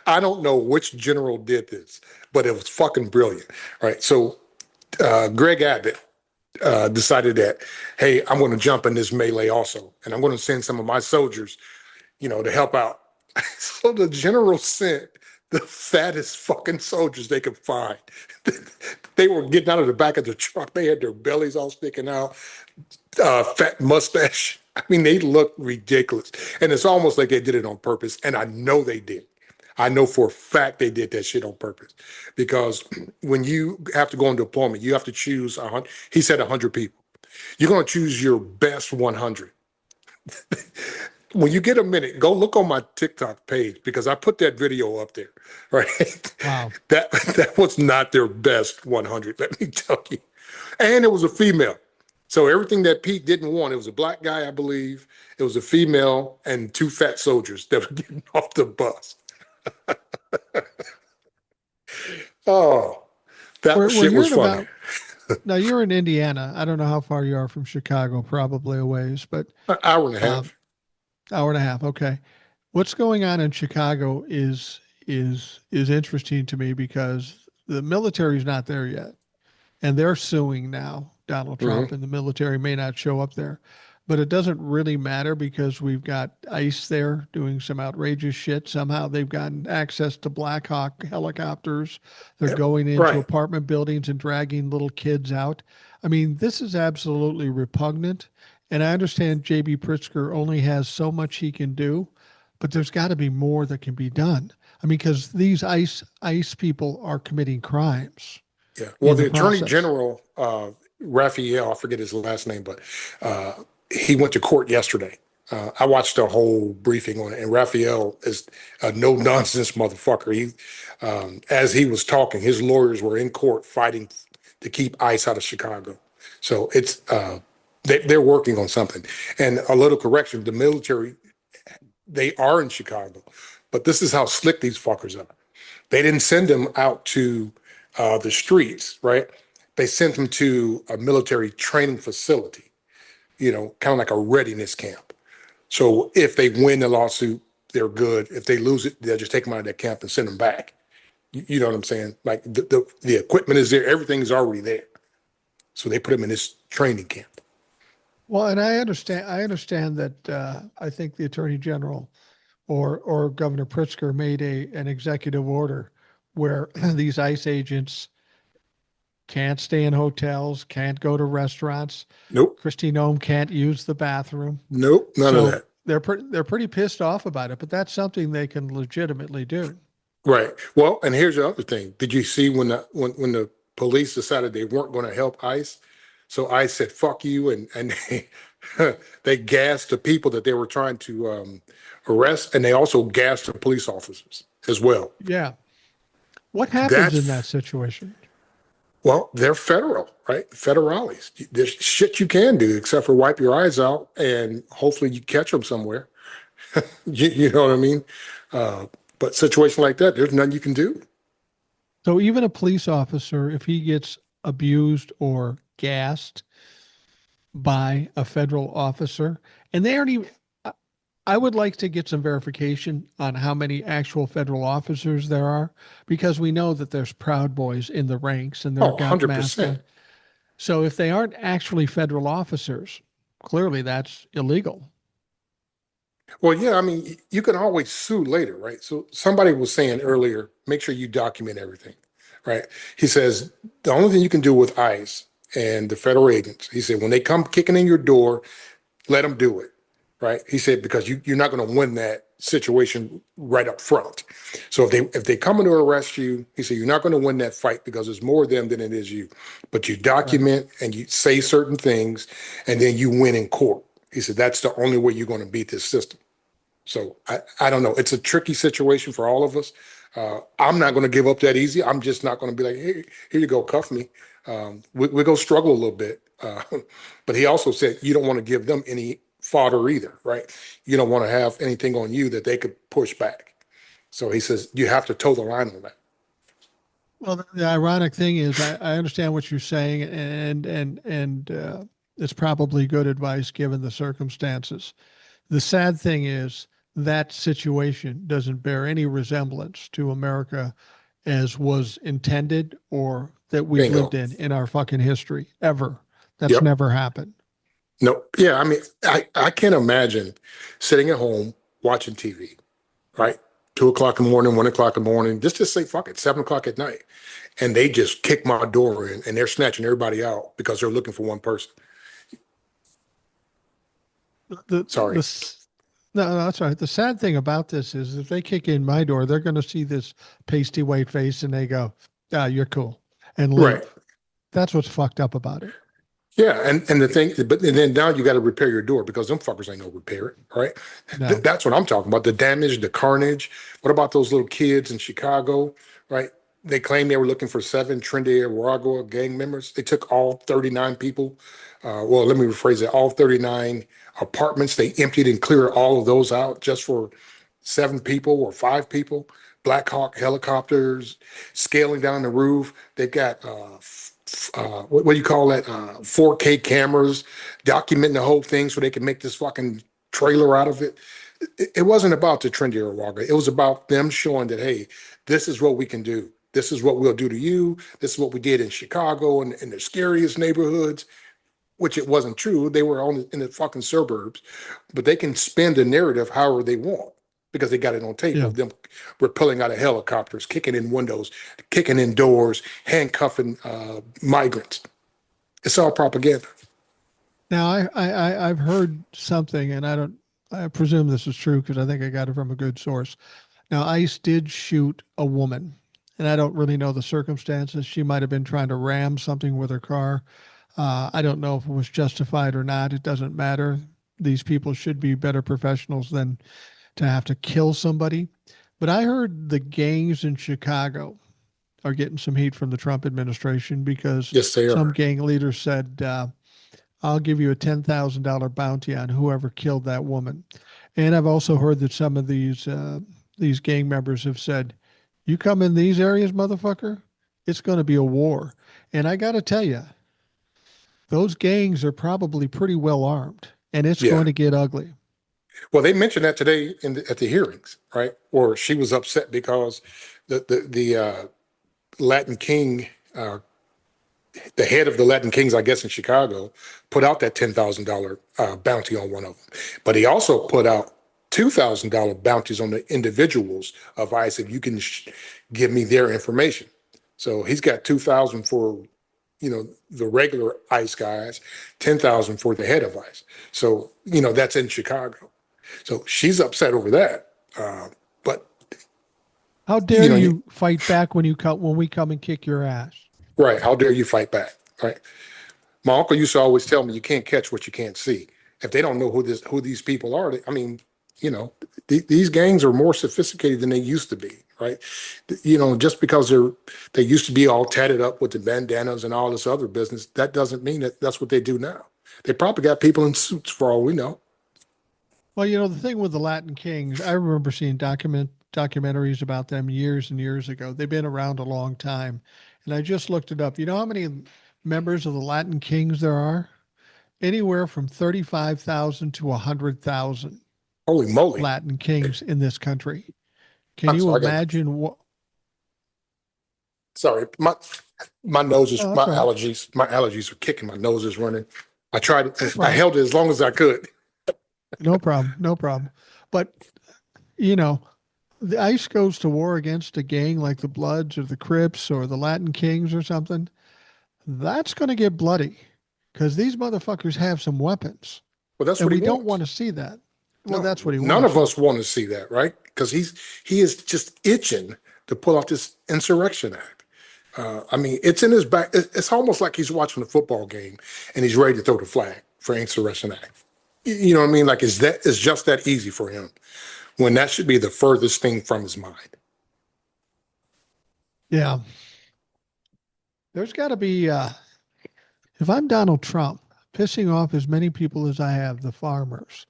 I don't know which general did this, but it was fucking brilliant, right? So Greg Abbott decided that, hey, I'm going to jump in this melee also, and I'm going to send some of my soldiers, to help out. So the general sent the fattest fucking soldiers they could find. They were getting out of the back of the truck. They had their bellies all sticking out, fat mustache. I mean, they looked ridiculous. And it's almost like they did it on purpose. And I know they did. I know for a fact they did that shit on purpose because when you have to go on deployment, you have to choose he said 100 people. You're going to choose your best 100. When you get a minute, go look on my TikTok page because I put that video up there, right? Wow. That was not their best 100, let me tell you. And it was a female. So everything that Pete didn't want, it was a black guy, I believe. It was a female and two fat soldiers that were getting off the bus. Oh, that We're shit was hearing funny. about, now you're in Indiana. I don't know how far you are from Chicago, probably a ways, but An hour and a um, half. hour and a half. Okay. What's going on in Chicago is interesting to me because the military's not there yet. And they're suing now Donald Trump, Hmm. and the military may not show up there. But it doesn't really matter because we've got ICE there doing some outrageous shit. Somehow they've gotten access to Black Hawk helicopters. They're Yep. going into Right. apartment buildings and dragging little kids out. I mean, this is absolutely repugnant. And I understand JB Pritzker only has so much he can do, but there's got to be more that can be done. I mean, because these ICE people are committing crimes Yeah. Well, in the the Attorney process. General, Raphael, I forget his last name, but uh, he went to court yesterday. I watched the whole briefing on it, and Raphael is a no nonsense motherfucker. As he was talking, his lawyers were in court fighting to keep ICE out of Chicago. So they're working on something. And a little correction: the military, they are in Chicago, but this is how slick these fuckers are. They didn't send them out to the streets, right? They sent them to a military training facility, kind of like a readiness camp. So if they win the lawsuit, they're good. If they lose it, they'll just take them out of that camp and send them back. You know what I'm saying? Like the equipment is there, everything is already there. So they put them in this training camp. Well, and I understand that I think the Attorney General or Governor Pritzker made an executive order where these ICE agents can't stay in hotels, can't go to restaurants. Nope, Christy Nome can't use the bathroom. nope, none of So that. they're pretty pissed off about it, but that's something they can legitimately do. Right. Well, and here's the other thing. Did you see when the police decided they weren't going to help ICE? So ICE said, "Fuck you," and they they gassed the people that they were trying to arrest, and they also gassed the police officers as well. Yeah. What happens in that That's situation? well, they're federal, right? Federales. There's shit you can do except for wipe your eyes out, and hopefully you catch them somewhere. You know what I mean? Uh, but situation like that, there's nothing you can do. So even a police officer, if he gets abused or gassed by a federal officer, and they aren't even, I would like to get some verification on how many actual federal officers there are, because we know that there's Proud Boys in the ranks and they're Oh, got masked 100%. up. So if they aren't actually federal officers, clearly that's illegal. Well, yeah, I mean, you can always sue later, right? So somebody was saying earlier, make sure you document everything, right? He says the only thing you can do with ICE and the federal agents, he said, when they come kicking in your door, let them do it, right? He said because you're not going to win that situation right up front. So if they come in to arrest you, he said you're not going to win that fight because it's more them than it is you. But you Right. document and you say certain things, and then you win in court. He said that's the only way you're going to beat this system. So I don't know. It's a tricky situation for all of us. I'm not going to give up that easy. I'm just not going to be like, hey, here you go, cuff me. We're going to struggle a little bit. But he also said you don't want to give them any fodder either, right? You don't want to have anything on you that they could push back. So he says you have to toe the line on that. Well, the ironic thing is, I understand what you're saying, and it's probably good advice given the circumstances. The sad thing is that situation doesn't bear any resemblance to America as was intended or that we've lived Bingo. in our fucking history ever. That's Yep. never happened. No. Yeah. I mean, I can't imagine sitting at home watching TV, right? 2 o'clock in the morning, 1 o'clock in the morning, just say fuck it, 7 o'clock at night. And they just kick my door in and they're snatching everybody out because they're looking for one person. The Sorry. no, no, that's all right. The sad thing about this is if they kick in my door, they're going to see this pasty white face and they go, "Ah, you're cool," and Right. leave. That's what's fucked up about it. Yeah. And the thing, but and then now you got to repair your door because them fuckers ain't gonna repair it. Right. No. That's what I'm talking about. The damage, the carnage. What about those little kids in Chicago? Right. They claim they were looking for seven Trinidad Aragua gang members. They took all 39 people. Well, let me rephrase it. All 39 apartments. They emptied and cleared all of those out just for 7 people or 5 people. Black Hawk helicopters scaling down the roof. They've got what do you call that? 4K cameras documenting the whole thing so they can make this fucking trailer out of it. It wasn't about the trendy or Wagga. It was about them showing that, hey, this is what we can do. This is what we'll do to you. This is what we did in Chicago and in the scariest neighborhoods, which it wasn't true. They were on in the fucking suburbs, but they can spin the narrative however they want because they got it on tape Yeah. of them rappelling out of helicopters, kicking in windows, kicking in doors, handcuffing migrants. It's all propaganda. Now, I've heard something, and I presume this is true because I think I got it from a good source. Now, ICE did shoot a woman, and I don't really know the circumstances. She might have been trying to ram something with her car. I don't know if it was justified or not. It doesn't matter. These people should be better professionals than to have to kill somebody. But I heard the gangs in Chicago are getting some heat from the Trump administration because Yes, they some are. gang leader said, I'll give you a $10,000 bounty on whoever killed that woman. And I've also heard that some of these gang members have said, "You come in these areas, motherfucker, it's going to be a war." And I got to tell you, those gangs are probably pretty well armed, and it's Yeah. going to get ugly. Well, they mentioned that today at the hearings, right? Or she was upset because the Latin King, the head of the Latin Kings, I guess in Chicago, put out that $10,000 bounty on one of them. But he also put out $2,000 bounties on the individuals of ICE if you can give me their information. So he's got 2,000 for the regular ICE guys, 10,000 for the head of ICE. So that's in Chicago. So she's upset over that. But How dare you know, you, you fight back when we come and kick your ass? right? How dare you fight back? Right? My uncle used to always tell me, "You can't catch what you can't see." If they don't know who these people are, I mean, you know, these gangs are more sophisticated than they used to be, right? Just because they used to be all tatted up with the bandanas and all this other business, that doesn't mean that that's what they do now. They probably got people in suits for all we know. Well, the thing with the Latin Kings, I remember seeing documentaries about them years and years ago. They've been around a long time. And I just looked it up. You know how many members of the Latin Kings there are? Anywhere from 35,000 to 100,000 Holy moly! Latin Kings in this country. Can I'm you sorry. imagine what? Sorry, my nose is Oh, my that's all right. allergies. My allergies are kicking. My nose is running. I tried. No I problem. held it as long as I could. No problem. No problem. But, you know, the ICE goes to war against a gang like the Bloods or the Crips or the Latin Kings or something. That's going to get bloody because these motherfuckers have some weapons, Well, that's and what he we don't want wants. to see that. Well, No, that's what he none wants. of Yeah. us want to see that, right? Because he is just itching to pull off this insurrection act. I mean, it's in his back. It's almost like he's watching a football game and he's ready to throw the flag for insurrection act. You know what I mean? Like, it's just that easy for him when that should be the furthest thing from his mind. Yeah. There's got to be, if I'm Donald Trump, pissing off as many people as I have, the farmers,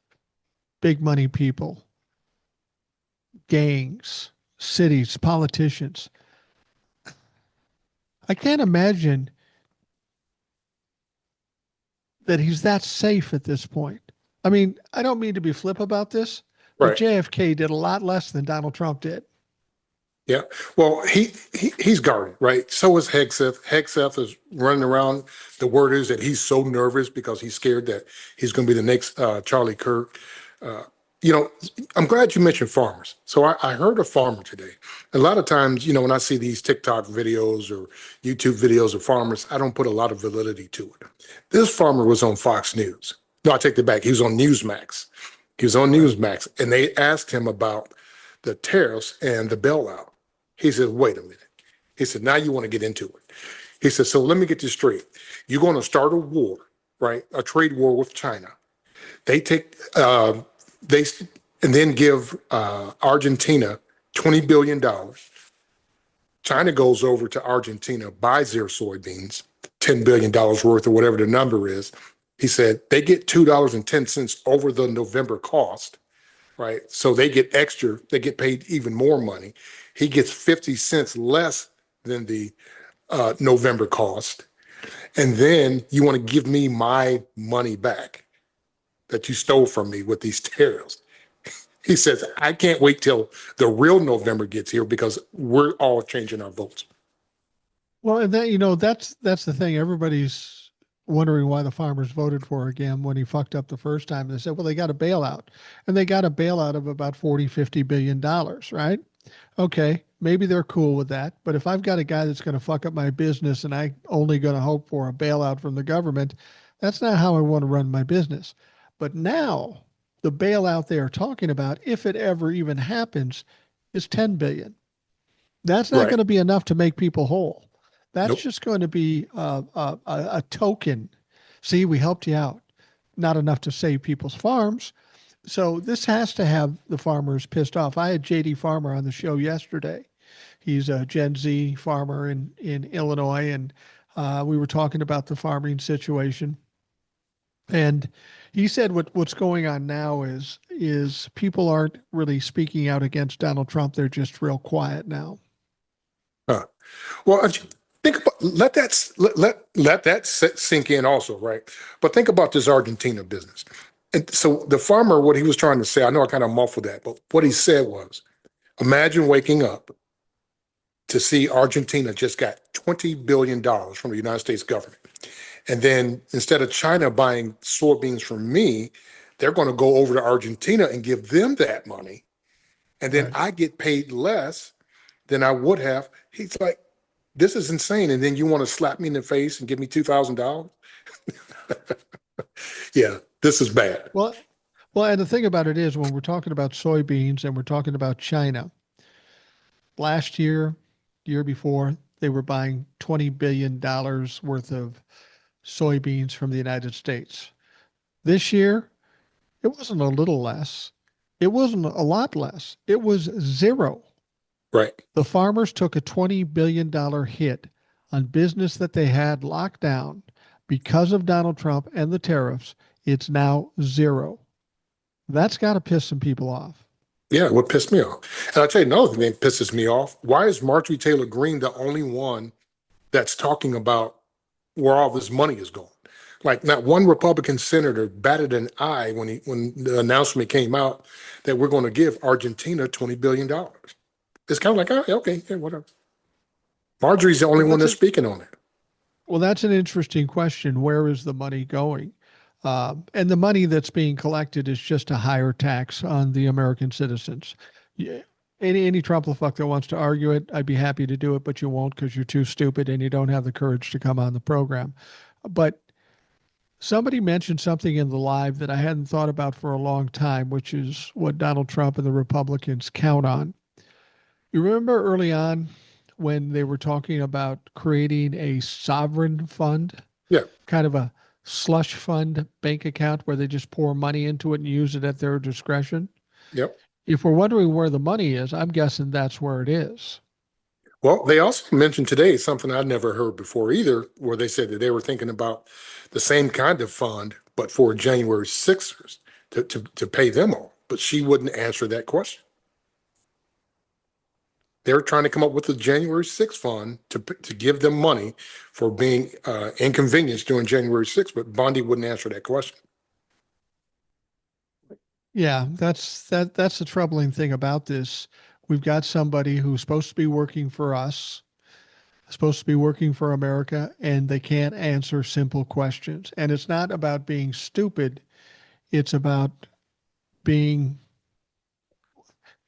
big money people, gangs, cities, politicians. I can't imagine that he's that safe at this point. I mean, I don't mean to be flip about this, but Right. JFK did a lot less than Donald Trump did. Yeah. Well, he's guarded, right? So is Hegseth. Hegseth is running around. The word is that he's so nervous because he's scared that he's going to be the next Charlie Kirk. Uh, you know, I'm glad you mentioned farmers. So I heard a farmer today. A lot of times, when I see these TikTok videos or YouTube videos of farmers, I don't put a lot of validity to it. This farmer was on Fox News. No, I take that back. He was on Newsmax. He was on Right. Newsmax, and they asked him about the tariffs and the bailout. He said, wait a minute. He said, now you want to get into it. He said, so let me get this straight. You're going to start a war, right? A trade war with China. They take, they, and then give Argentina $20 billion. China goes over to Argentina, buys their soybeans, $10 billion worth or whatever the number is. He said they get $2.10 over the November cost, right? So they get extra, they get paid even more money. He gets 50 cents less than the November cost. And then you want to give me my money back that you stole from me with these tariffs. He says, I can't wait till the real November gets here because we're all changing our votes. Well, and then that's the thing. Everybody's wondering why the farmers voted for again when he fucked up the first time. They said, well, they got a bailout, and they got a bailout of about 40, $50 billion, right? Okay, maybe they're cool with that. But if I've got a guy that's going to fuck up my business and I only going to hope for a bailout from the government, That's not how I want to run my business. But now the bailout they are talking about, if it ever even happens, is 10 billion. That's not Right. going to be enough to make people whole. That's Nope. just going to be a token. See, we helped you out. Not enough to save people's farms. So this has to have the farmers pissed off. I had JD Farmer on the show yesterday. He's a Gen Z farmer in Illinois, and we were talking about the farming situation. And he said what's going on now is people aren't really speaking out against Donald Trump. They're just real quiet now. Huh. Well, if you think about let that sink in also, right? But think about this Argentina business. And so the farmer, what he was trying to say, I know I kind of muffled that, but what he said was, imagine waking up to see Argentina just got $20 billion from the United States government. And then instead of China buying soybeans from me, they're going to go over to Argentina and give them that money. And then Right. I get paid less than I would have. He's like, this is insane. And then you want to slap me in the face and give me $2,000? Yeah, this is bad. Well, and the thing about it is when we're talking about soybeans and we're talking about China, last year, year before, they were buying $20 billion worth of soybeans from the United States. This year, it wasn't a little less. It wasn't a lot less. It was zero. Right. The farmers took a $20 billion hit on business that they had locked down because of Donald Trump and the tariffs. It's now zero. That's got to piss some people off. Yeah, what pissed me off. And I'll tell you another thing that pisses me off. Why is Marjorie Taylor Greene the only one that's talking about where all this money is going? Like not one Republican senator batted an eye when the announcement came out that we're going to give Argentina $20 billion. It's kind of like, oh, okay, yeah, whatever. Marjorie's the only Well, one that's that's an speaking on it. that's an interesting question. Where is the money going? And the money that's being collected is just a higher tax on the American citizens. Yeah, any Trumplefuck that wants to argue it, I'd be happy to do it, but you won't because you're too stupid and you don't have the courage to come on the program. But somebody mentioned something in the live that I hadn't thought about for a long time, which is what Donald Trump and the Republicans count on. You remember early on when they were talking about creating a sovereign fund, Yeah, kind of a slush fund bank account where they just pour money into it and use it at their discretion? yep. If we're wondering where the money is, I'm guessing that's where it is. Well, they also mentioned today something I'd never heard before either, where they said that they were thinking about the same kind of fund, but for January 6th to pay them all. But she wouldn't answer that question. They're trying to come up with a January 6th fund to give them money for being inconvenienced during January 6th, but Bondi wouldn't answer that question. Yeah, that's the troubling thing about this. We've got somebody who's supposed to be working for us, supposed to be working for America, and they can't answer simple questions. And it's not about being stupid, it's about being,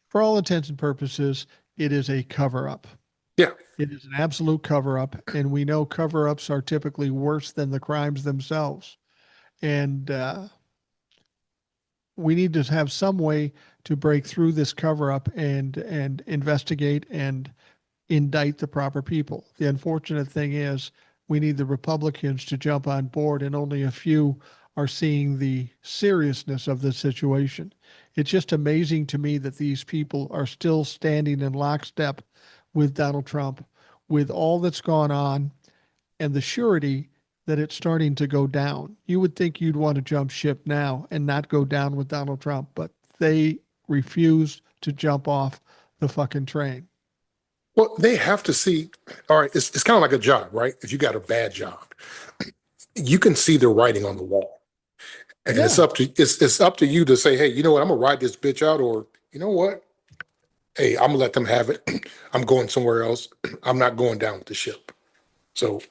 for all intents and purposes, it is a cover up. Yeah. It is an absolute cover up. And we know cover ups are typically worse than the crimes themselves. And we need to have some way to break through this cover up and investigate and indict the proper people. The unfortunate thing is we need the Republicans to jump on board, and only a few are seeing the seriousness of the situation. It's just amazing to me that these people are still standing in lockstep with Donald Trump, with all that's gone on, and the surety that it's starting to go down. You would think you'd want to jump ship now and not go down with Donald Trump, but they refuse to jump off the fucking train. Well, they have to see, all right, it's kind of like a job, right? If you got a bad job, you can see the writing on the wall. And Yeah. it's up to you to say, hey, you know what, I'm gonna ride this bitch out, or you know what? Hey, I'm gonna let them have it. I'm going somewhere else. I'm not going down with the ship. So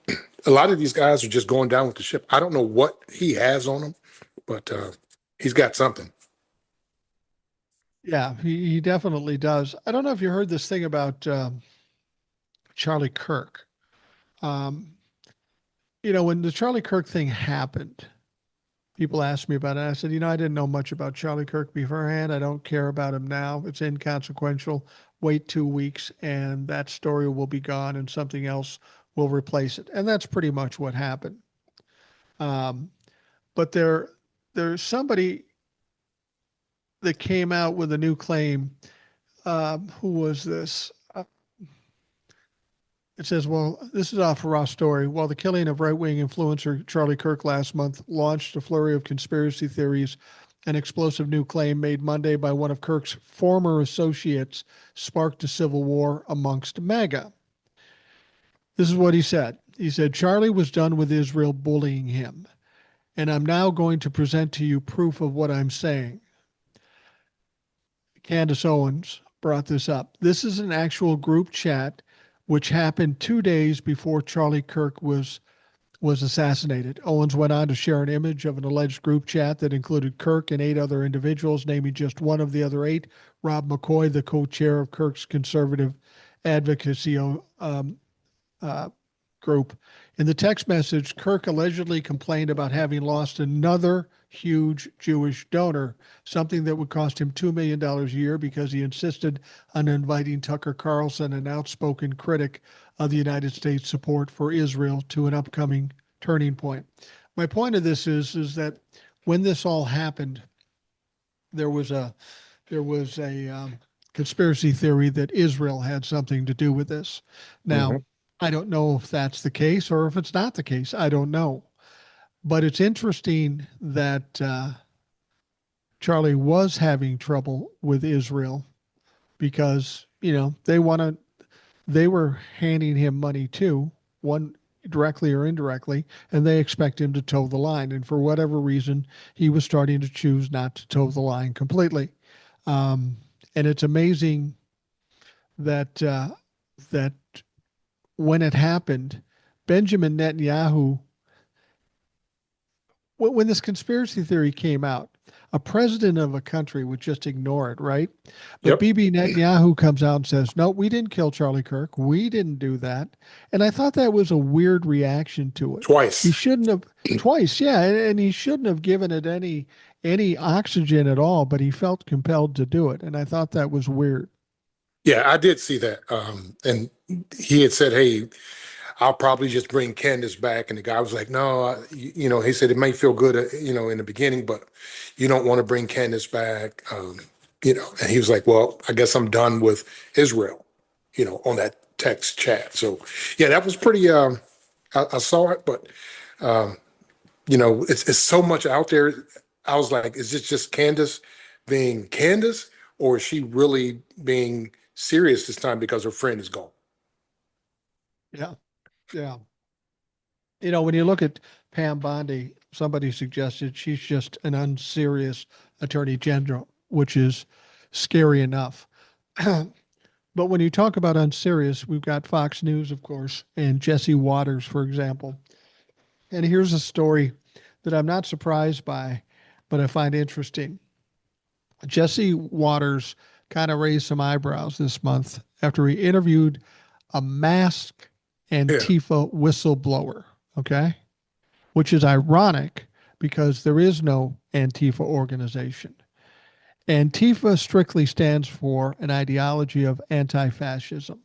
a lot of these guys are just going down with the ship. I don't know what he has on him, but he's got something. Yeah, he definitely does. I don't know if you heard this thing about Charlie Kirk. Um, when the Charlie Kirk thing happened, people asked me about it. I said, I didn't know much about Charlie Kirk beforehand. I don't care about him now. It's inconsequential. Wait 2 weeks and that story will be gone and something else will replace it. And that's pretty much what happened. Um, but there's somebody that came out with a new claim. Who was this? It says, well, this is off a raw story. While the killing of right-wing influencer Charlie Kirk last month launched a flurry of conspiracy theories, an explosive new claim made Monday by one of Kirk's former associates sparked a civil war amongst MAGA. This is what he said. He said, Charlie was done with Israel bullying him, and I'm now going to present to you proof of what I'm saying. Candace Owens brought this up. This is an actual group chat which happened 2 days before Charlie Kirk was assassinated. Owens went on to share an image of an alleged group chat that included Kirk and 8 other individuals, naming just one of the other 8, Rob McCoy, the co-chair of Kirk's conservative advocacy group. In the text message, Kirk allegedly complained about having lost another huge Jewish donor, something that would cost him $2 million a year because he insisted on inviting Tucker Carlson, an outspoken critic of the United States support for Israel, to an upcoming turning point. My point of this is that when this all happened, there was a conspiracy theory that Israel had something to do with this. Now, I don't know if that's the case or if it's not the case. I don't know. But it's interesting that Charlie was having trouble with Israel because, they were handing him money too, one directly or indirectly, and they expect him to toe the line. And for whatever reason, he was starting to choose not to toe the line completely. And it's amazing that that when it happened, Benjamin Netanyahu, when this conspiracy theory came out, a president of a country would just ignore it, right? But Yep. Bibi Netanyahu comes out and says, no, we didn't kill Charlie Kirk. We didn't do that. And I thought that was a weird reaction to it. Twice. He shouldn't have, twice, yeah. And he shouldn't have given it any oxygen at all, but he felt compelled to do it. And I thought that was weird. Yeah, I did see that. And he had said, hey, I'll probably just bring Candace back. And the guy was like, no, he said it may feel good, in the beginning, but you don't want to bring Candace back. And he was like, well, I guess I'm done with Israel, on that text chat. So, yeah, that was pretty, I saw it, but, it's so much out there. I was like, is this just Candace being Candace, or is she really being serious this time because her friend is gone? Yeah. Yeah. When you look at Pam Bondi, somebody suggested she's just an unserious attorney general, which is scary enough. But when you talk about unserious, we've got Fox News, of course, and Jesse Waters, for example. And here's a story that I'm not surprised by, but I find interesting. Jesse Waters kind of raised some eyebrows this month after he interviewed a masked Antifa whistleblower, okay? Which is ironic because there is no Antifa organization. Antifa strictly stands for an ideology of anti-fascism.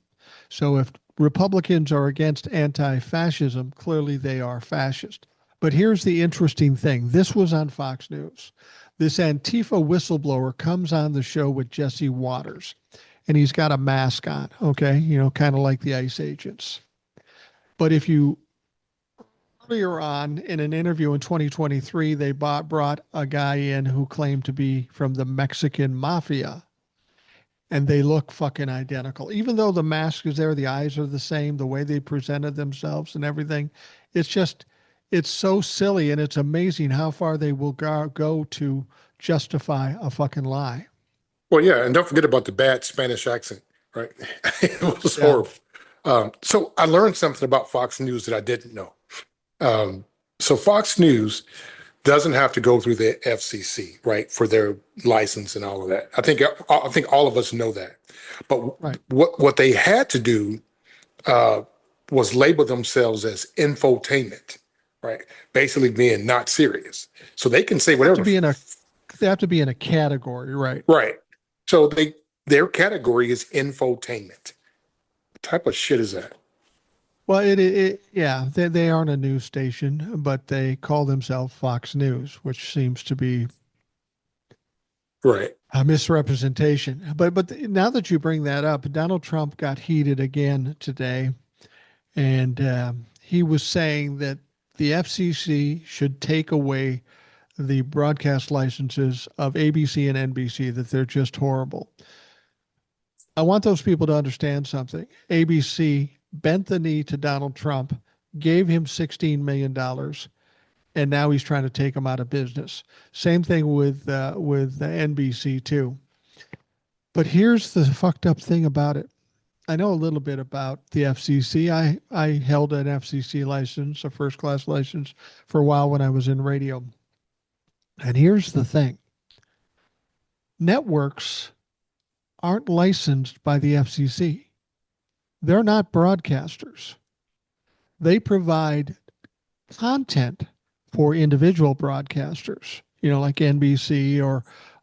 So if Republicans are against anti-fascism, clearly they are fascist. But here's the interesting thing. This was on Fox News. This Antifa whistleblower comes on the show with Jesse Waters, and he's got a mask on, okay? Kind of like the ICE agents. But if you earlier on in an interview in 2023, they brought a guy in who claimed to be from the Mexican mafia, and they look fucking identical. Even though the mask is there, the eyes are the same, the way they presented themselves and everything. It's so silly, and it's amazing how far they will go to justify a fucking lie. Well, yeah, and don't forget about the bad Spanish accent, right? It was horrible. So I learned something about Fox News that I didn't know. So Fox News doesn't have to go through the FCC, right, for their license and all of that. I think all of us know that. But Right. what they had to do was label themselves as infotainment. right? Basically being not serious. So they can say They have whatever to be in a they have to be in a category, right? right. So their category is infotainment. What type of shit is that? Well, yeah, they aren't a news station, but they call themselves Fox News, which seems to be Right. a misrepresentation. But now that you bring that up, Donald Trump got heated again today, and he was saying that the FCC should take away the broadcast licenses of ABC and NBC, that they're just horrible. I want those people to understand something. ABC bent the knee to Donald Trump, gave him $16 million, and now he's trying to take him out of business. Same thing with NBC too. But here's the fucked up thing about it. I know a little bit about the FCC. I held an FCC license, a first class license, for a while when I was in radio. And here's the thing: networks aren't licensed by the FCC. They're not broadcasters. They provide content for individual broadcasters, like NBC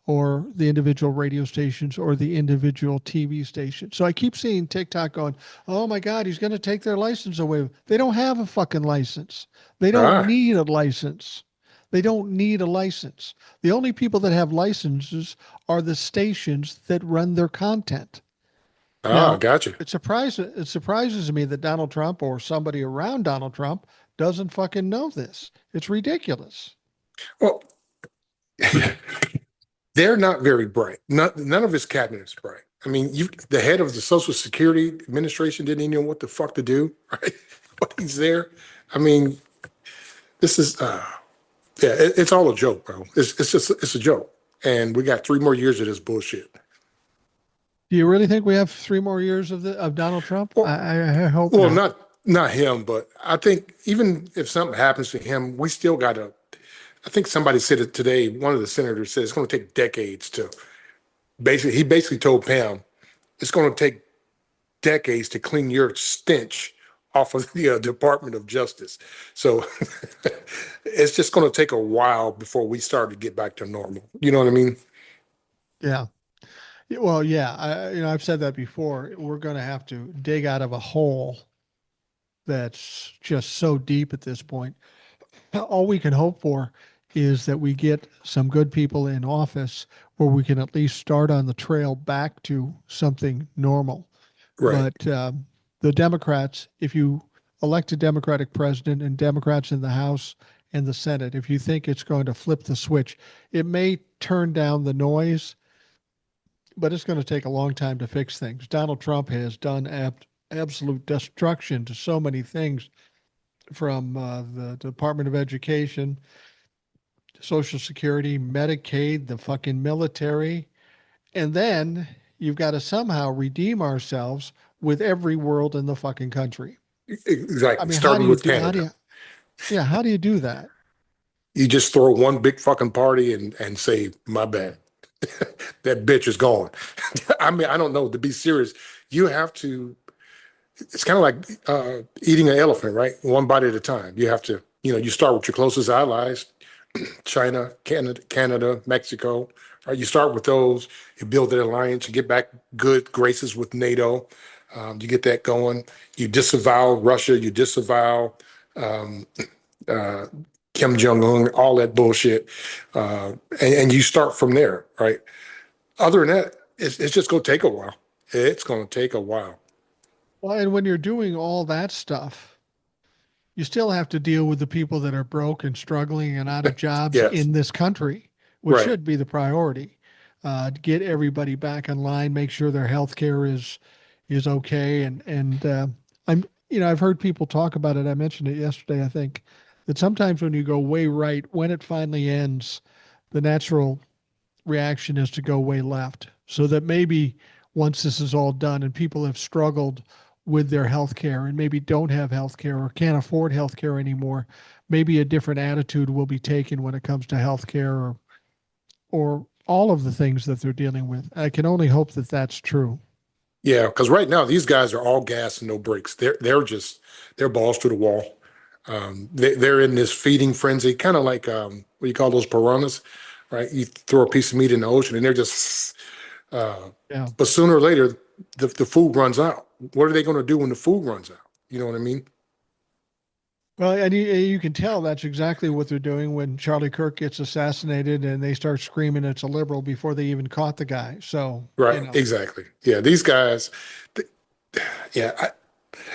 or the individual radio stations or the individual TV stations. So I keep seeing TikTok going, "Oh my God, he's going to take their license away." They don't have a fucking license. They don't Ah, need a license. They don't need a license. The only people that have licenses are the stations that run their content. Now, gotcha. it surprises me that Donald Trump or somebody around Donald Trump doesn't fucking know this. It's ridiculous. Well, they're not very bright. None of his cabinet is bright. I mean, the head of the Social Security Administration didn't even know what the fuck to do, right? But he's there. I mean, this is yeah, it's all a joke, bro. It's a joke, and we got 3 more years of this bullshit. Do you really think we have 3 more years of Donald Trump? Well, I hope well, not. not him, but I think even if something happens to him, we still got to. I think somebody said it today. One of the senators said it's going to take decades to basically. He basically told Pam it's going to take decades to clean your stench off of the Department of Justice. So it's just going to take a while before we start to get back to normal. You know what I mean? Yeah. Well, yeah. I've said that before. We're going to have to dig out of a hole that's just so deep at this point. All we can hope for is that we get some good people in office where we can at least start on the trail back to something normal. Right. But the Democrats, if you elect a Democratic president and Democrats in the House and the Senate, if you think it's going to flip the switch, it may turn down the noise, but it's going to take a long time to fix things. Donald Trump has done absolute destruction to so many things, from the Department of Education, Social Security, Medicaid, the fucking military. And then you've got to somehow redeem ourselves with every world in the fucking country. I Exactly. mean, how do Starting you with do, how do Canada. you, yeah, how do you do that? You just throw one big fucking party and say, my bad. That bitch is gone. I mean, I don't know. To be serious, you have to. It's kind of like eating an elephant, right? One bite at a time. You have to. You start with your closest allies, China, Canada, Mexico. Right? You start with those. You build an alliance. You get back good graces with NATO. You get that going. You disavow Russia. You disavow um, uh, Kim Jong Un. All that bullshit, and you start from there, right? Other than that, it's just going to take a while. It's going to take a while. Well, and when you're doing all that stuff, you still have to deal with the people that are broke and struggling and out of jobs Yes, in this country, which right. should be the priority. To get everybody back in line, make sure their health care is okay. And I've heard people talk about it. I mentioned it yesterday, I think, that sometimes when you go way right, when it finally ends, the natural reaction is to go way left. So that maybe once this is all done and people have struggled with their health care and maybe don't have health care or can't afford health care anymore, maybe a different attitude will be taken when it comes to health care or all of the things that they're dealing with. I can only hope that that's true. Yeah, because right now these guys are all gas and no brakes. They're balls to the wall. They're in this feeding frenzy, kind of like what do you call those piranhas, right? You throw a piece of meat in the ocean and they're just, uh, Yeah. but sooner or later, the food runs out. What are they going to do when the food runs out? You know what I mean? Well, and you can tell that's exactly what they're doing when Charlie Kirk gets assassinated and they start screaming it's a liberal before they even caught the guy. So, Right. Exactly. Yeah. These guys, th- yeah,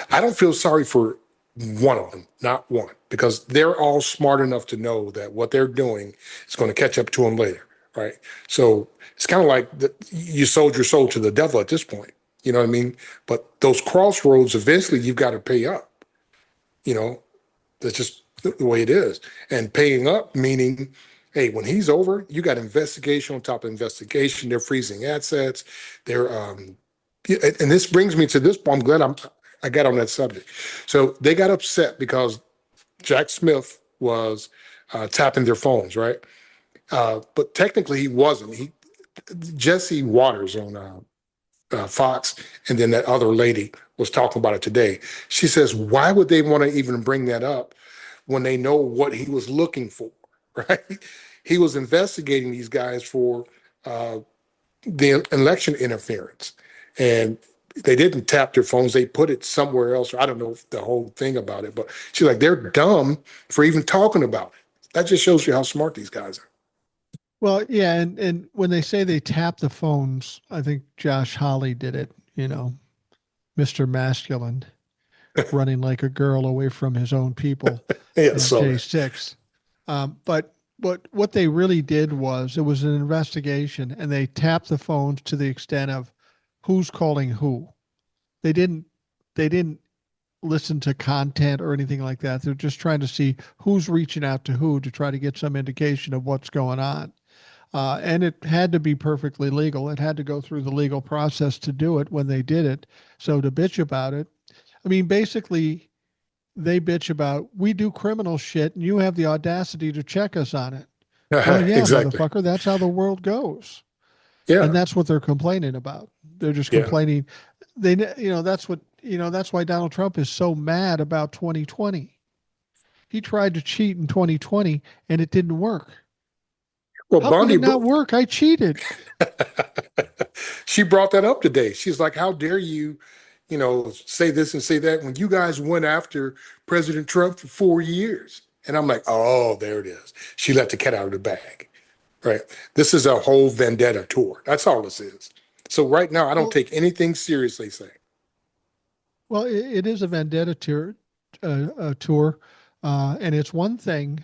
I don't feel sorry for one of them, not one, because they're all smart enough to know that what they're doing is going to catch up to them later, right? So it's kind of like you sold your soul to the devil at this point. You know what I mean? But those crossroads, eventually, you've got to pay up. You know, that's just the way it is. And paying up meaning, hey, when he's over, you got investigation on top of investigation. They're freezing assets. They're yeah, and this brings me to this point. I'm glad I got on that subject. So they got upset because Jack Smith was tapping their phones, right? But technically he wasn't. He Jesse Waters on Fox, and then that other lady was talking about it today. She says, why would they want to even bring that up when they know what he was looking for, right? He was investigating these guys for uh, the election interference. And they didn't tap their phones, they put it somewhere else. I don't know the whole thing about it, but she's like, they're dumb for even talking about it. That just shows you how smart these guys are. well, yeah, and when they say they tap the phones, I think Josh Hawley did it, Mr. Masculine, running like a girl away from his own people Yeah, in so that. J6. But what they really did was it was an investigation, and they tapped the phones to the extent of who's calling who. They didn't they didn't listen to content or anything like that. They're just trying to see who's reaching out to who to try to get some indication of what's going on. And it had to be perfectly legal. It had to go through the legal process to do it when they did it. So to bitch about it, I mean, basically, they bitch about we do criminal shit and you have the audacity to check us on it. Well, yeah, Exactly. motherfucker, that's how the world goes. And Yeah. that's what they're complaining about. They're just Yeah. complaining. That's why Donald Trump is so mad about 2020. He tried to cheat in 2020 and it didn't work. Well, How could Bondi, it not work? I cheated. she brought that up today. She's like, how dare you, say this and say that when you guys went after President Trump for 4 years? And I'm like, oh, there it is. She let the cat out of the bag, right? This is a whole vendetta tour. That's all this is. So right now, I don't Well, take anything seriously saying. well, it is a vendetta tour, and it's one thing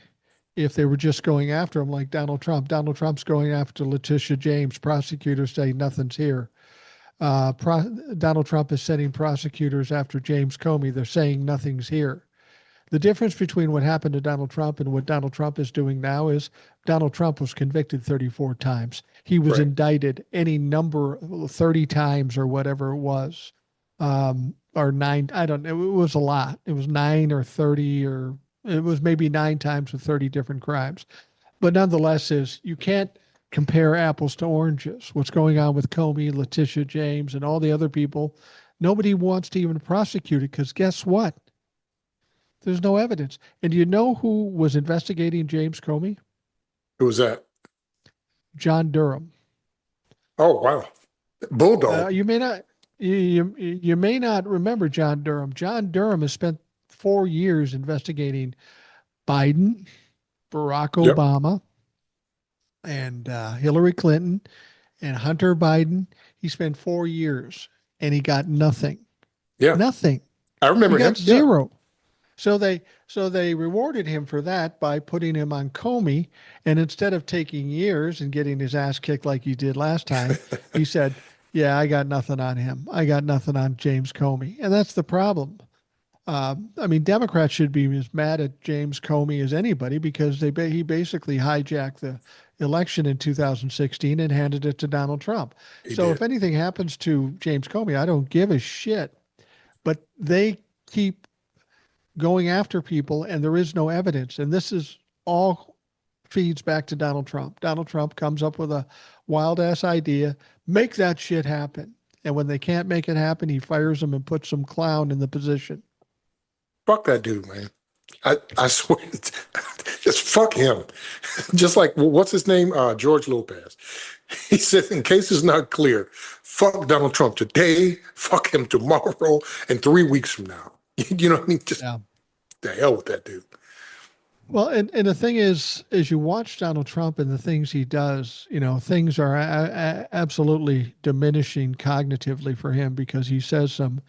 if they were just going after him like Donald Trump. Donald Trump's going after Letitia James. Prosecutors say nothing's here. Donald Trump is sending prosecutors after James Comey. They're saying nothing's here. The difference between what happened to Donald Trump and what Donald Trump is doing now is Donald Trump was convicted 34 times. He was Right. indicted any number, 30 times or whatever it was, or nine. I don't know. It was a lot. It was nine or 30, or it was maybe nine times with 30 different crimes. But nonetheless, is you can't compare apples to oranges. What's going on with Comey, Letitia James, and all the other people? Nobody wants to even prosecute it because guess what? There's no evidence. And do you know who was investigating James Comey? Who was that? John Durham. Oh, wow. Bulldog. You may not you may not remember John Durham. John Durham has spent 4 years investigating Biden, Barack Yep. Obama, and Hillary Clinton and Hunter Biden. He spent 4 years and he got nothing. Yeah. Nothing. I He remember got him. Yeah. zero. So they rewarded him for that by putting him on Comey, and instead of taking years and getting his ass kicked like he did last time, he said, "Yeah, I got nothing on him. I got nothing on James Comey," and that's the problem. I mean, Democrats should be as mad at James Comey as anybody because he basically hijacked the election in 2016 and handed it to Donald Trump. He So if did. anything happens to James Comey, I don't give a shit. But they keep going after people and there is no evidence. And this is all feeds back to Donald Trump. Donald Trump comes up with a wild ass idea, make that shit happen. And when they can't make it happen, he fires them and puts some clown in the position. Fuck that dude, man. I swear, just fuck him. Just like what's his name? George Lopez. He said, in case it's not clear, fuck Donald Trump today, fuck him tomorrow, and 3 weeks from now. You know what I mean? Just Yeah. the hell with that dude. Well, and the thing is, as you watch Donald Trump and the things he does, things are absolutely diminishing cognitively for him because he says some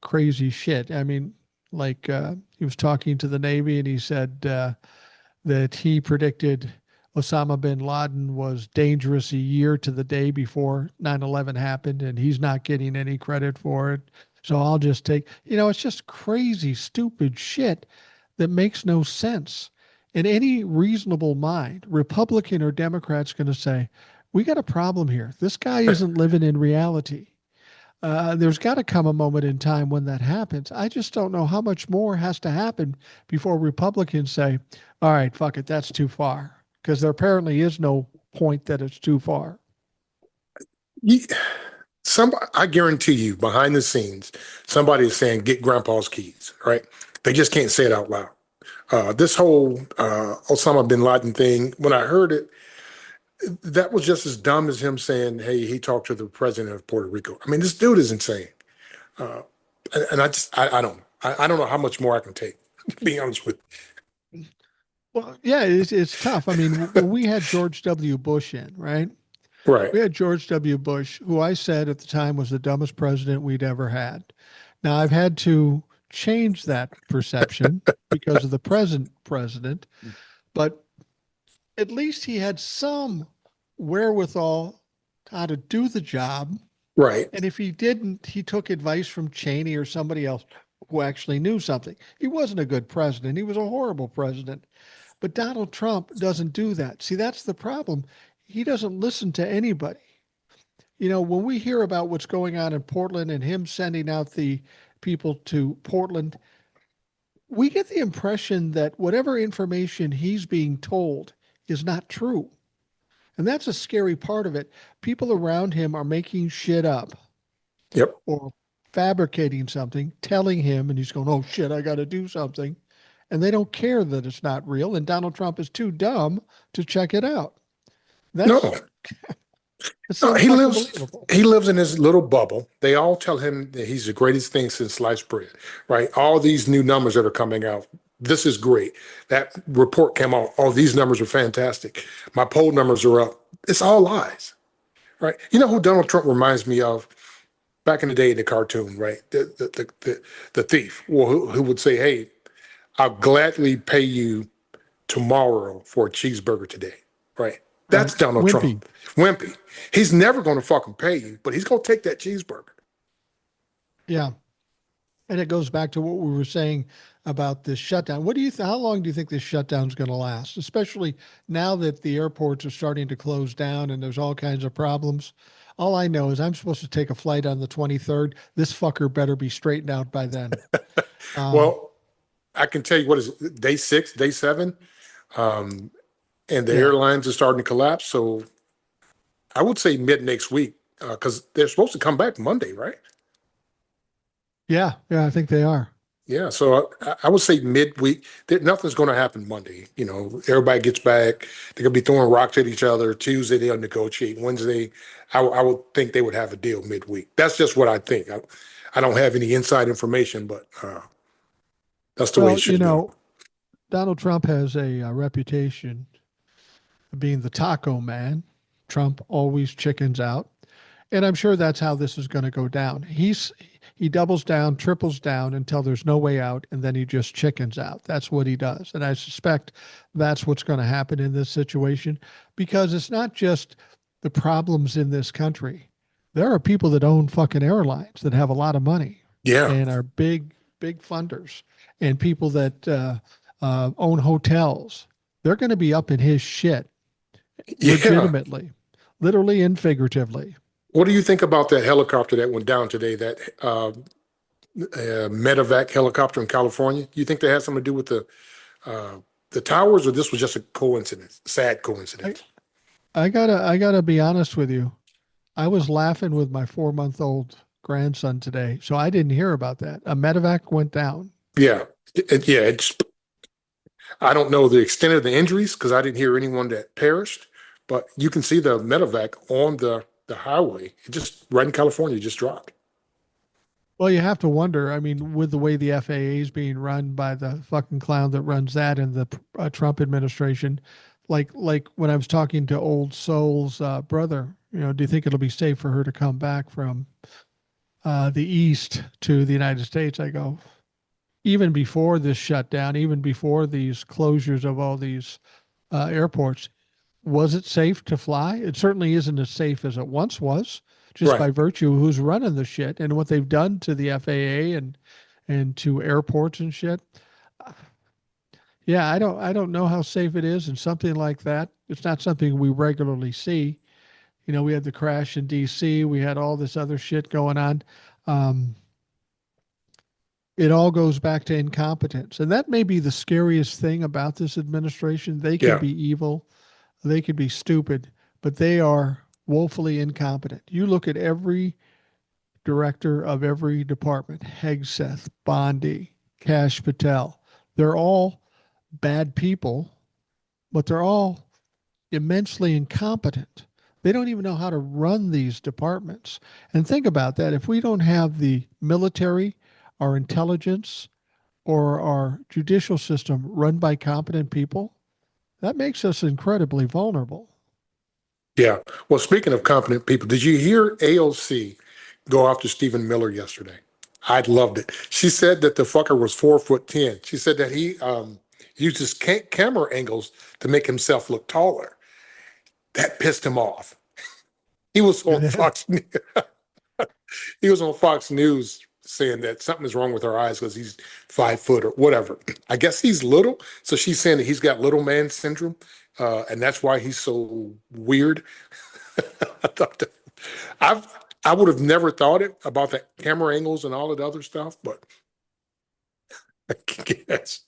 crazy shit. I mean, like he was talking to the Navy and he said that he predicted Osama bin Laden was dangerous a year to the day before 9/11 happened, and he's not getting any credit for it. So I'll just take, it's just crazy, stupid shit that makes no sense. In any reasonable mind, Republican or Democrat's going to say, we got a problem here. This guy isn't living in reality. There's got to come a moment in time when that happens. I just don't know how much more has to happen before Republicans say, all right, fuck it, that's too far. Because there apparently is no point that it's too far. Ye- I guarantee you, behind the scenes, somebody is saying, "Get Grandpa's keys." Right? They just can't say it out loud. This whole Osama bin Laden thing, when I heard it, that was just as dumb as him saying, "Hey, he talked to the president of Puerto Rico." I mean, this dude is insane. Uh, and I don't know. I don't know how much more I can take. To be honest with Well, yeah, it's tough. I mean, when we had George W. Bush in, right? you. Right. We had George W. Bush, who I said at the time was the dumbest president we'd ever had. Now, I've had to change that perception because of the present president, but at least he had some wherewithal how to do the job. Right. And if he didn't, he took advice from Cheney or somebody else who actually knew something. He wasn't a good president. He was a horrible president. But Donald Trump doesn't do that. See, that's the problem. He doesn't listen to anybody. When we hear about what's going on in Portland and him sending out the people to Portland, we get the impression that whatever information he's being told is not true. And that's a scary part of it. People around him are making shit up Yep. or fabricating something, telling him, and he's going, oh shit, I got to do something. And they don't care that it's not real. And Donald Trump is too dumb to check it out. No. That's No, unbelievable. he lives in his little bubble. They all tell him that he's the greatest thing since sliced bread, right? All these new numbers that are coming out. This is great. That report came out. All these numbers are fantastic. My poll numbers are up. It's all lies, right? You know who Donald Trump reminds me of? Back in the day in the cartoon, right? The thief, well, who would say, "Hey, I'll gladly pay you tomorrow for a cheeseburger today," right? Right. That's Donald Wimpy. Trump. Wimpy. He's never going to fucking pay you, but he's going to take that cheeseburger. Yeah. And it goes back to what we were saying about this shutdown. What do you how long do you think this shutdown is going to last? Especially now that the airports are starting to close down and there's all kinds of problems. All I know is I'm supposed to take a flight on the 23rd. This fucker better be straightened out by then. Um, Well, I can tell you what is it, day 6, day 7, um, and the yeah. airlines are starting to collapse. So I would say mid next week because they're supposed to come back Monday, right? Yeah. Yeah. I think they are. Yeah, so I would say midweek. Nothing's going to happen Monday. You know, everybody gets back. They're going to be throwing rocks at each other. Tuesday they'll negotiate. Wednesday, I would think they would have a deal midweek. That's just what I think. I don't have any inside information, but that's the way it Well, should go. Donald Trump has a reputation of being the taco man. Trump always chickens out. And I'm sure that's how this is going to go down. He doubles down, triples down until there's no way out, and then he just chickens out. That's what he does. And I suspect that's what's going to happen in this situation because it's not just the problems in this country. There are people that own fucking airlines that have a lot of money Yeah, and are big funders, and people that own hotels. They're going to be up in his shit yeah. legitimately, literally and figuratively. What do you think about that helicopter that went down today? That medevac helicopter in California. You think that had something to do with the towers, or this was just a coincidence, sad I, coincidence? I gotta be honest with you. I was laughing with my 4-month-old grandson today, so I didn't hear about that. A medevac went down. Yeah, yeah. I don't know the extent of the injuries because I didn't hear anyone that perished, but you can see the medevac on the highway. It just right in California, just dropped. Well, you have to wonder. I mean, with the way the FAA is being run by the fucking clown that runs that in the Trump administration, like when I was talking to Old Soul's brother, do you think it'll be safe for her to come back from the East to the United States? I go, even before this shutdown, even before these closures of all these airports, was it safe to fly? It certainly isn't as safe as it once was, just Right. by virtue of who's running the shit and what they've done to the FAA and to airports and shit. Yeah, I don't know how safe it is and something like that. It's not something we regularly see. We had the crash in DC, we had all this other shit going on. Um, it all goes back to incompetence. And that may be the scariest thing about this administration. They can Yeah. be evil, they could be stupid, but they are woefully incompetent. You look at every director of every department, Hegseth, Bondi, Cash Patel, they're all bad people, but they're all immensely incompetent. They don't even know how to run these departments. And think about that. If we don't have the military, our intelligence, or our judicial system run by competent people, that makes us incredibly vulnerable. Yeah. Well, speaking of competent people, did you hear AOC go after Stephen Miller yesterday? I loved it. She said that the fucker was 4'10". She said that he uses camera angles to make himself look taller. That pissed him off. He was on Fox. He was on Fox News saying that something is wrong with her eyes because he's 5 foot or whatever. I guess he's little, so she's saying that he's got little man syndrome, and that's why he's so weird. I thought that, I've I would have never thought it about the camera angles and all of the other stuff, but I guess.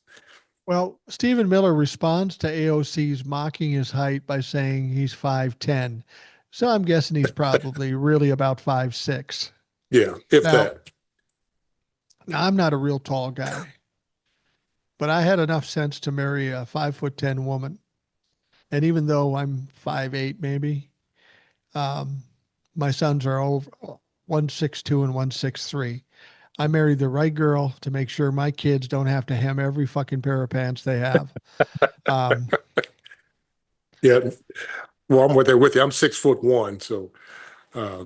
Well, Stephen Miller responds to AOC's mocking his height by saying he's 5'10". So I'm guessing he's probably really about 5'6". Yeah, if Now, that. I'm not a real tall guy, but I had enough sense to marry a 5'10" woman. And even though I'm 5'8", maybe, um, my sons are over 162 and 163. I married the right girl to make sure my kids don't have to hem every fucking pair of pants they have. Um, Yeah. Well, I'm there with you. I'm 6'1", so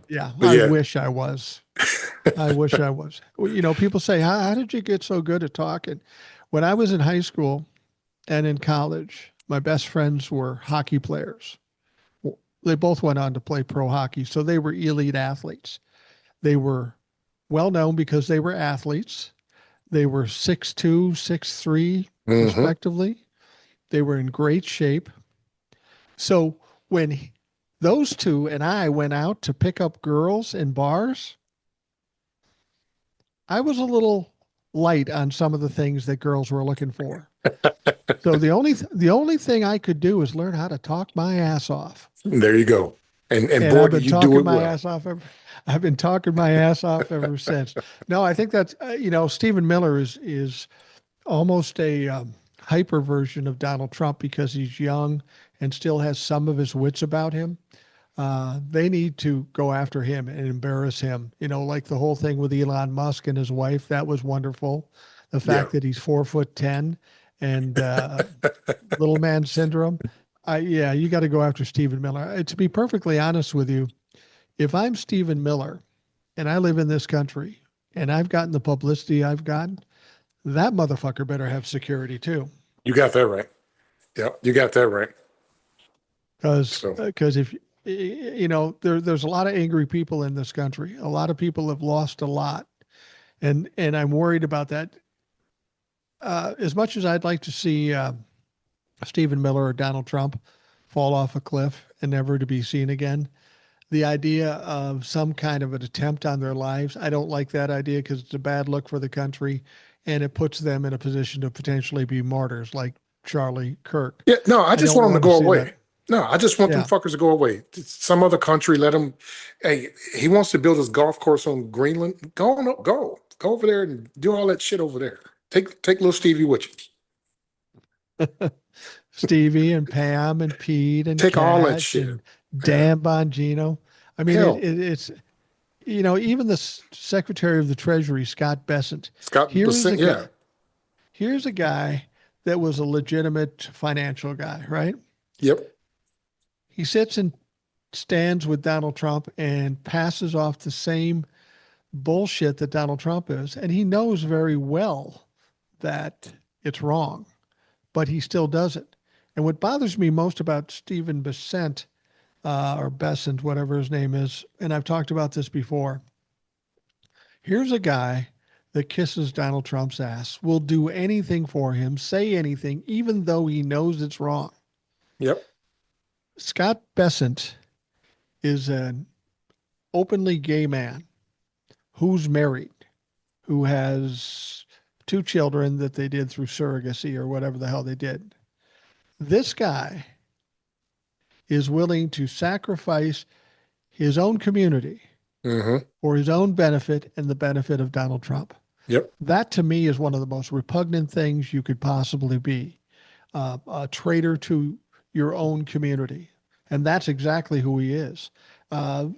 yeah, but I yeah. wish I was. I wish I was. Well, people say, how did you get so good at talking? When I was in high school and in college, my best friends were hockey players. They both went on to play pro hockey, so they were elite athletes. They were well known because they were athletes. They were 6'2", 6'3", Hmm. respectively. They were in great shape. So when those two and I went out to pick up girls in bars, I was a little light on some of the things that girls were looking for. So the only thing I could do is learn how to talk my ass off. There you go. And And boy, I've do been you do talking it my well. ass off ever. I've been talking my ass off ever since. No, I think that's Stephen Miller is almost a hyper version of Donald Trump because he's young and still has some of his wits about him. They need to go after him and embarrass him. Like the whole thing with Elon Musk and his wife. That was wonderful. The Yeah. fact that he's 4'10" and little man syndrome. Yeah, you got to go after Stephen Miller. To be perfectly honest with you, if I'm Stephen Miller and I live in this country and I've gotten the publicity I've gotten, that motherfucker better have security too. You got that right. Yeah, you got that right. Because So if there's a lot of angry people in this country. A lot of people have lost a lot, and I'm worried about that. As much as I'd like to see Stephen Miller or Donald Trump fall off a cliff and never to be seen again, the idea of some kind of an attempt on their lives, I don't like that idea because it's a bad look for the country, and it puts them in a position to potentially be martyrs like Charlie Kirk. yeah, no, I I just don't want them to want to go see that. away. No, I just want them Yeah. fuckers to go away. Some other country, let him. Hey, he wants to build his golf course on Greenland. Go on, go over there and do all that shit over there. Take little Stevie with you. Stevie and Pam and Pete and Take all that Cash shit. and Yeah. Dan Bongino. I mean, Hell, it's, even the Secretary of the Treasury, Scott Bessent. Scott Here is Bessent, a yeah. guy. Here's a guy that was a legitimate financial guy, right? Yep. He sits and stands with Donald Trump and passes off the same bullshit that Donald Trump is. And he knows very well that it's wrong, but he still does it. And what bothers me most about Stephen Bissent, or Bessent, whatever his name is, and I've talked about this before, here's a guy that kisses Donald Trump's ass, will do anything for him, say anything, even though he knows it's wrong. Yep. Scott Bessent is an openly gay man who's married, who has two children that they did through surrogacy or whatever the hell they did. This guy is willing to sacrifice his own community Mm-hmm. for his own benefit and the benefit of Donald Trump. Yep. That to me is one of the most repugnant things you could possibly be, a traitor to your own community. And that's exactly who he is.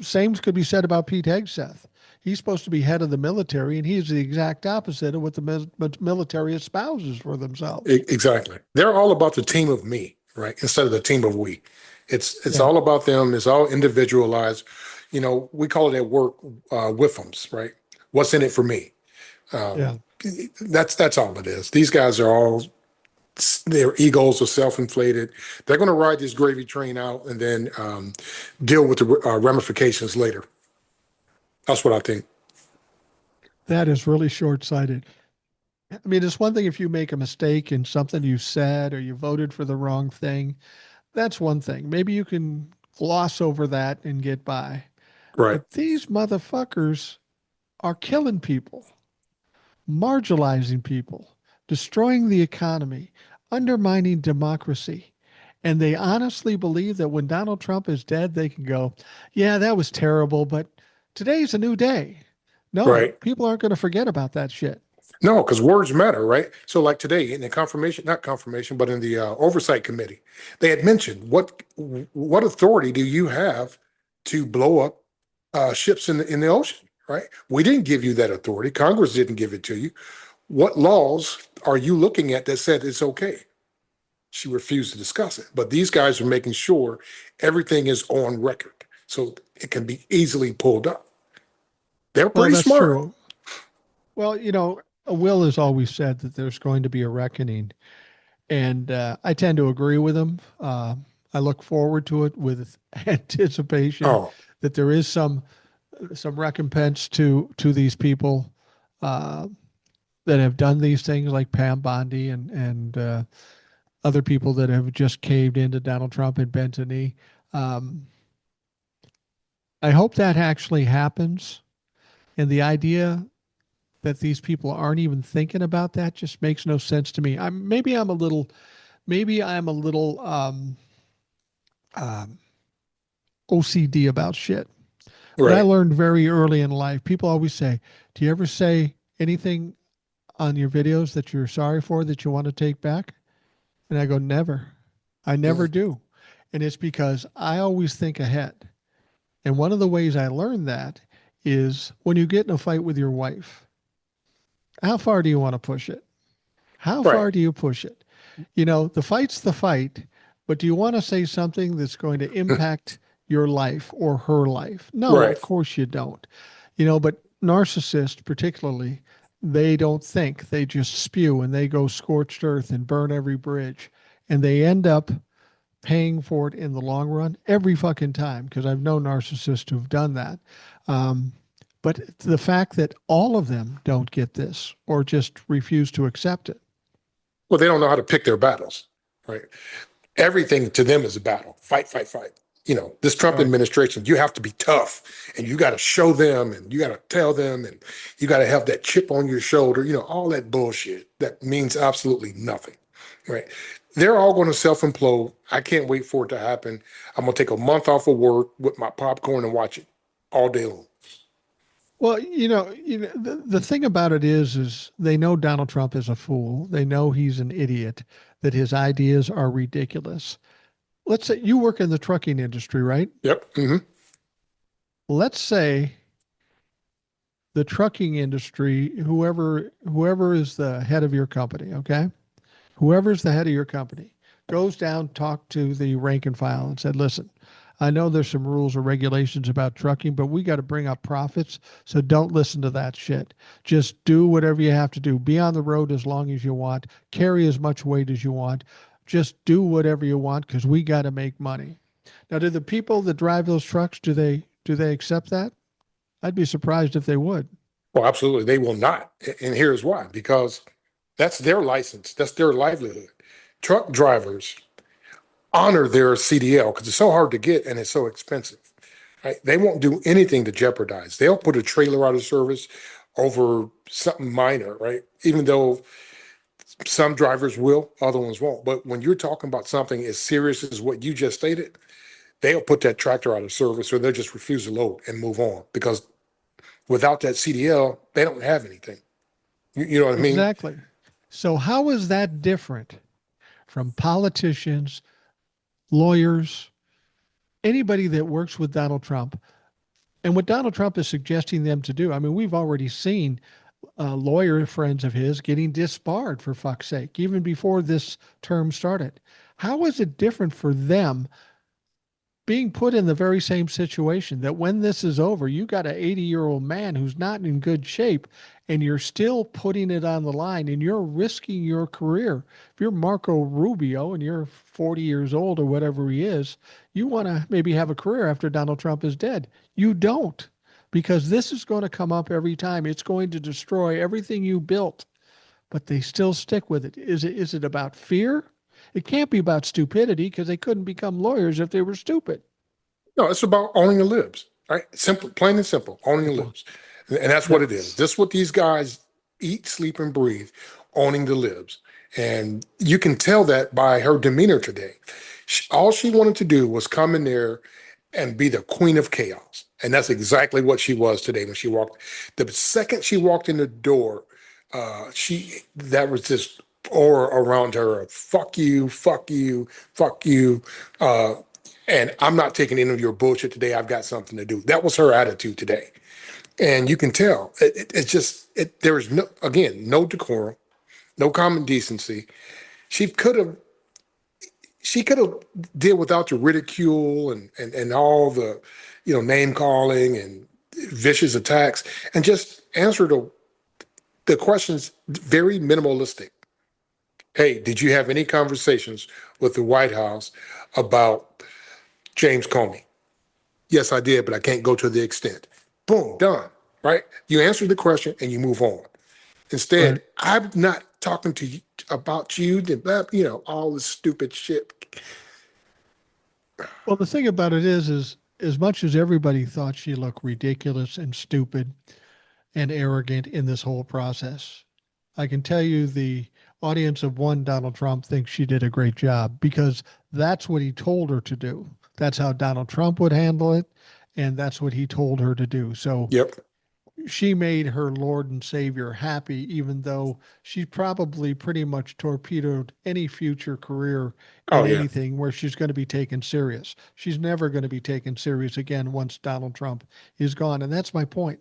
Same could be said about Pete Hegseth. He's supposed to be head of the military, and he's the exact opposite of what the military espouses for themselves. Exactly. They're all about the team of me, right? Instead of the team of we. It's Yeah, all about them. It's all individualized. We call it at work WIFMs, right? What's in it for me? yeah. Um, that's all it is. These guys are all their egos are self-inflated. They're going to ride this gravy train out and then deal with the ramifications later. That's what I think. That is really short-sighted. I mean, it's one thing if you make a mistake in something you said or you voted for the wrong thing. That's one thing. Maybe you can gloss over that and get by. Right. But these motherfuckers are killing people, marginalizing people, destroying the economy, undermining democracy. And they honestly believe that when Donald Trump is dead, they can go, yeah, that was terrible, but today's a new day. No, Right. people aren't going to forget about that shit. No, because words matter, right? So, like today in the not confirmation, but in the oversight committee, they had mentioned what authority do you have to blow up ships in the ocean, right? We didn't give you that authority. Congress didn't give it to you. What laws are you looking at that said it's okay? She refused to discuss it. But these guys are making sure everything is on record, so it can be easily pulled up. They're Well, pretty that's smart. true. Well, Will has always said that there's going to be a reckoning. And I tend to agree with him. I look forward to it with anticipation Oh, that there is some recompense to these people uh, that have done these things, like Pam Bondi and other people that have just caved into Donald Trump and bent a knee. Um, I hope that actually happens. And the idea that these people aren't even thinking about that just makes no sense to me. Maybe I'm a little um, OCD about shit. But I right. learned very early in life. People always say, "Do you ever say anything on your videos that you're sorry for that you want to take back?" And I go, "Never. I never Mm, do." And it's because I always think ahead. And one of the ways I learned that is when you get in a fight with your wife, how far do you want to push it? How right. far do you push it? The fight's the fight, but do you want to say something that's going to impact your life or her life? No, Right. of course you don't. But narcissists, particularly, they don't think, they just spew and they go scorched earth and burn every bridge. And they end up paying for it in the long run every fucking time because I've known narcissists who've done that. Um, but the fact that all of them don't get this or just refuse to accept it. Well, they don't know how to pick their battles, right? Everything to them is a battle. Fight, fight, fight. This Trump Right. administration, you have to be tough and you got to show them and you got to tell them and you got to have that chip on your shoulder, all that bullshit that means absolutely nothing, right? They're all going to self implode. I can't wait for it to happen. I'm going to take a month off of work with my popcorn and watch it all day long. Well, the thing about it is they know Donald Trump is a fool. They know he's an idiot. that his ideas are ridiculous. Let's say you work in the trucking industry, right? Yep. Let's say the trucking industry, whoever is the head of your company, okay? Whoever's the head of your company goes down, talked to the rank and file and said, listen, I know there's some rules or regulations about trucking, but we got to bring up profits. So don't listen to that shit. Just do whatever you have to do. Be on the road as long as you want. Carry as much weight as you want. Just do whatever you want because we got to make money. Now, do the people that drive those trucks, do they accept that? I'd be surprised if they would. Well, absolutely. They will not. And here's why, because that's their license. That's their livelihood. Truck drivers honor their CDL because it's so hard to get and it's so expensive. Right? They won't do anything to jeopardize. They'll put a trailer out of service over something minor, right? Even though some drivers will, other ones won't. But when you're talking about something as serious as what you just stated, they'll put that tractor out of service or they'll just refuse to load and move on because without that CDL, they don't have anything. You know what I mean? Exactly. So how is that different from politicians, lawyers, anybody that works with Donald Trump? And what Donald Trump is suggesting them to do, I mean, we've already seen lawyer friends of his getting disbarred for fuck's sake, even before this term started. How is it different for them being put in the very same situation that when this is over, you got an 80-year-old man who's not in good shape and you're still putting it on the line and you're risking your career. If you're Marco Rubio and you're 40 years old or whatever he is, you want to maybe have a career after Donald Trump is dead. You don't, because this is going to come up every time. It's going to destroy everything you built, but they still stick with it. Is it about fear? It can't be about stupidity because they couldn't become lawyers if they were stupid. No, it's about owning the libs, right? Simple, plain and simple, owning the libs. And that's what it is. This is what these guys eat, sleep, and breathe, owning the libs. And you can tell that by her demeanor today. All she wanted to do was come in there and be the queen of chaos. And that's exactly what she was today when she walked. The second she walked in the door, that was this aura around her of fuck you, fuck you, fuck you. And I'm not taking any of your bullshit today. I've got something to do. That was her attitude today. And you can tell it's just, there is no, again, no decorum, no common decency. She could have, she could have did without the ridicule and all the, name calling and vicious attacks and just answer the questions very minimalistic. Hey, did you have any conversations with the White House about James Comey? Yes, I did, but I can't go to the extent. Boom, done. Right? You answer the question and you move on. Instead, Right. I'm not talking to you about you, all this stupid shit. Well, the thing about it is as much as everybody thought she looked ridiculous and stupid and arrogant in this whole process, I can tell you the audience of one Donald Trump thinks she did a great job because that's what he told her to do. That's how Donald Trump would handle it, and that's what he told her to do. So Yep. she made her Lord and Savior happy, even though she probably pretty much torpedoed any future career Oh in yeah. anything where she's going to be taken serious. She's never going to be taken serious again once Donald Trump is gone. And that's my point.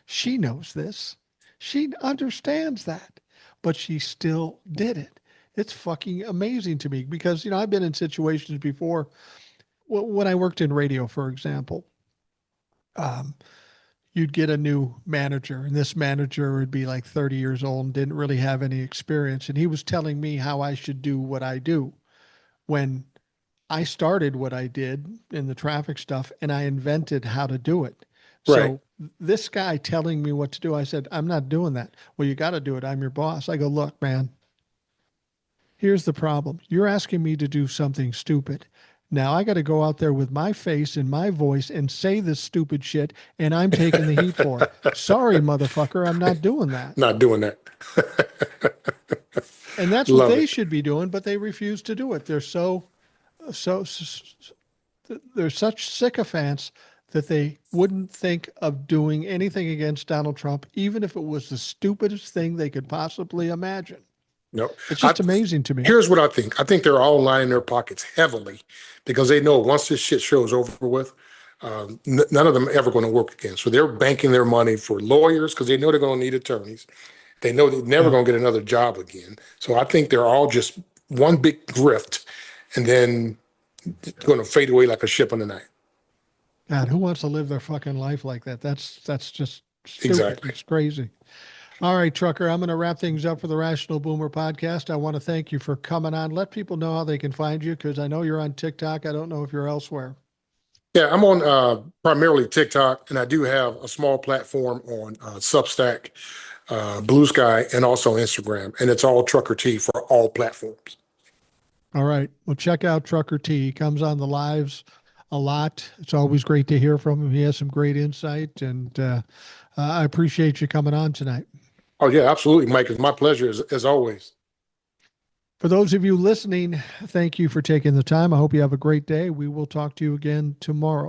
She knows this. She understands that, but she still did it. It's fucking amazing to me because, I've been in situations before when I worked in radio, for example. Um, you'd get a new manager, and this manager would be like 30 years old and didn't really have any experience. And he was telling me how I should do what I do when I started what I did in the traffic stuff and I invented how to do it. Right. So this guy telling me what to do, I said, I'm not doing that. Well, you got to do it. I'm your boss. I go, look, man, here's the problem. You're asking me to do something stupid. Now I got to go out there with my face and my voice and say this stupid shit, and I'm taking the heat for it. Sorry, motherfucker, I'm not doing that. Not doing that. And that's what Love they it. should be doing, but they refuse to do it. They're so they're such sycophants that they wouldn't think of doing anything against Donald Trump, even if it was the stupidest thing they could possibly imagine. No, It's I, just amazing to me. here's what I think. I think they're all lining their pockets heavily because they know once this shit show is over with, none of them ever going to work again. So they're banking their money for lawyers because they know they're going to need attorneys. They know they're never Yeah. going to get another job again. So I think they're all just one big grift, and then going to fade away like a ship in the night. God, who wants to live their fucking life like that? That's just stupid. Exactly. It's crazy. All right, Trucker, I'm going to wrap things up for the Rational Boomer podcast. I want to thank you for coming on. Let people know how they can find you because I know you're on TikTok. I don't know if you're elsewhere. Yeah, I'm on primarily TikTok, and I do have a small platform on Substack, Blue Sky, and also Instagram. And it's all Trucker T for all platforms. All right. Well, check out Trucker T. He comes on the lives a lot. It's always great to hear from him. He has some great insight, and I appreciate you coming on tonight. Oh, yeah, absolutely, Mike. It's my pleasure as always. For those of you listening, thank you for taking the time. I hope you have a great day. We will talk to you again tomorrow.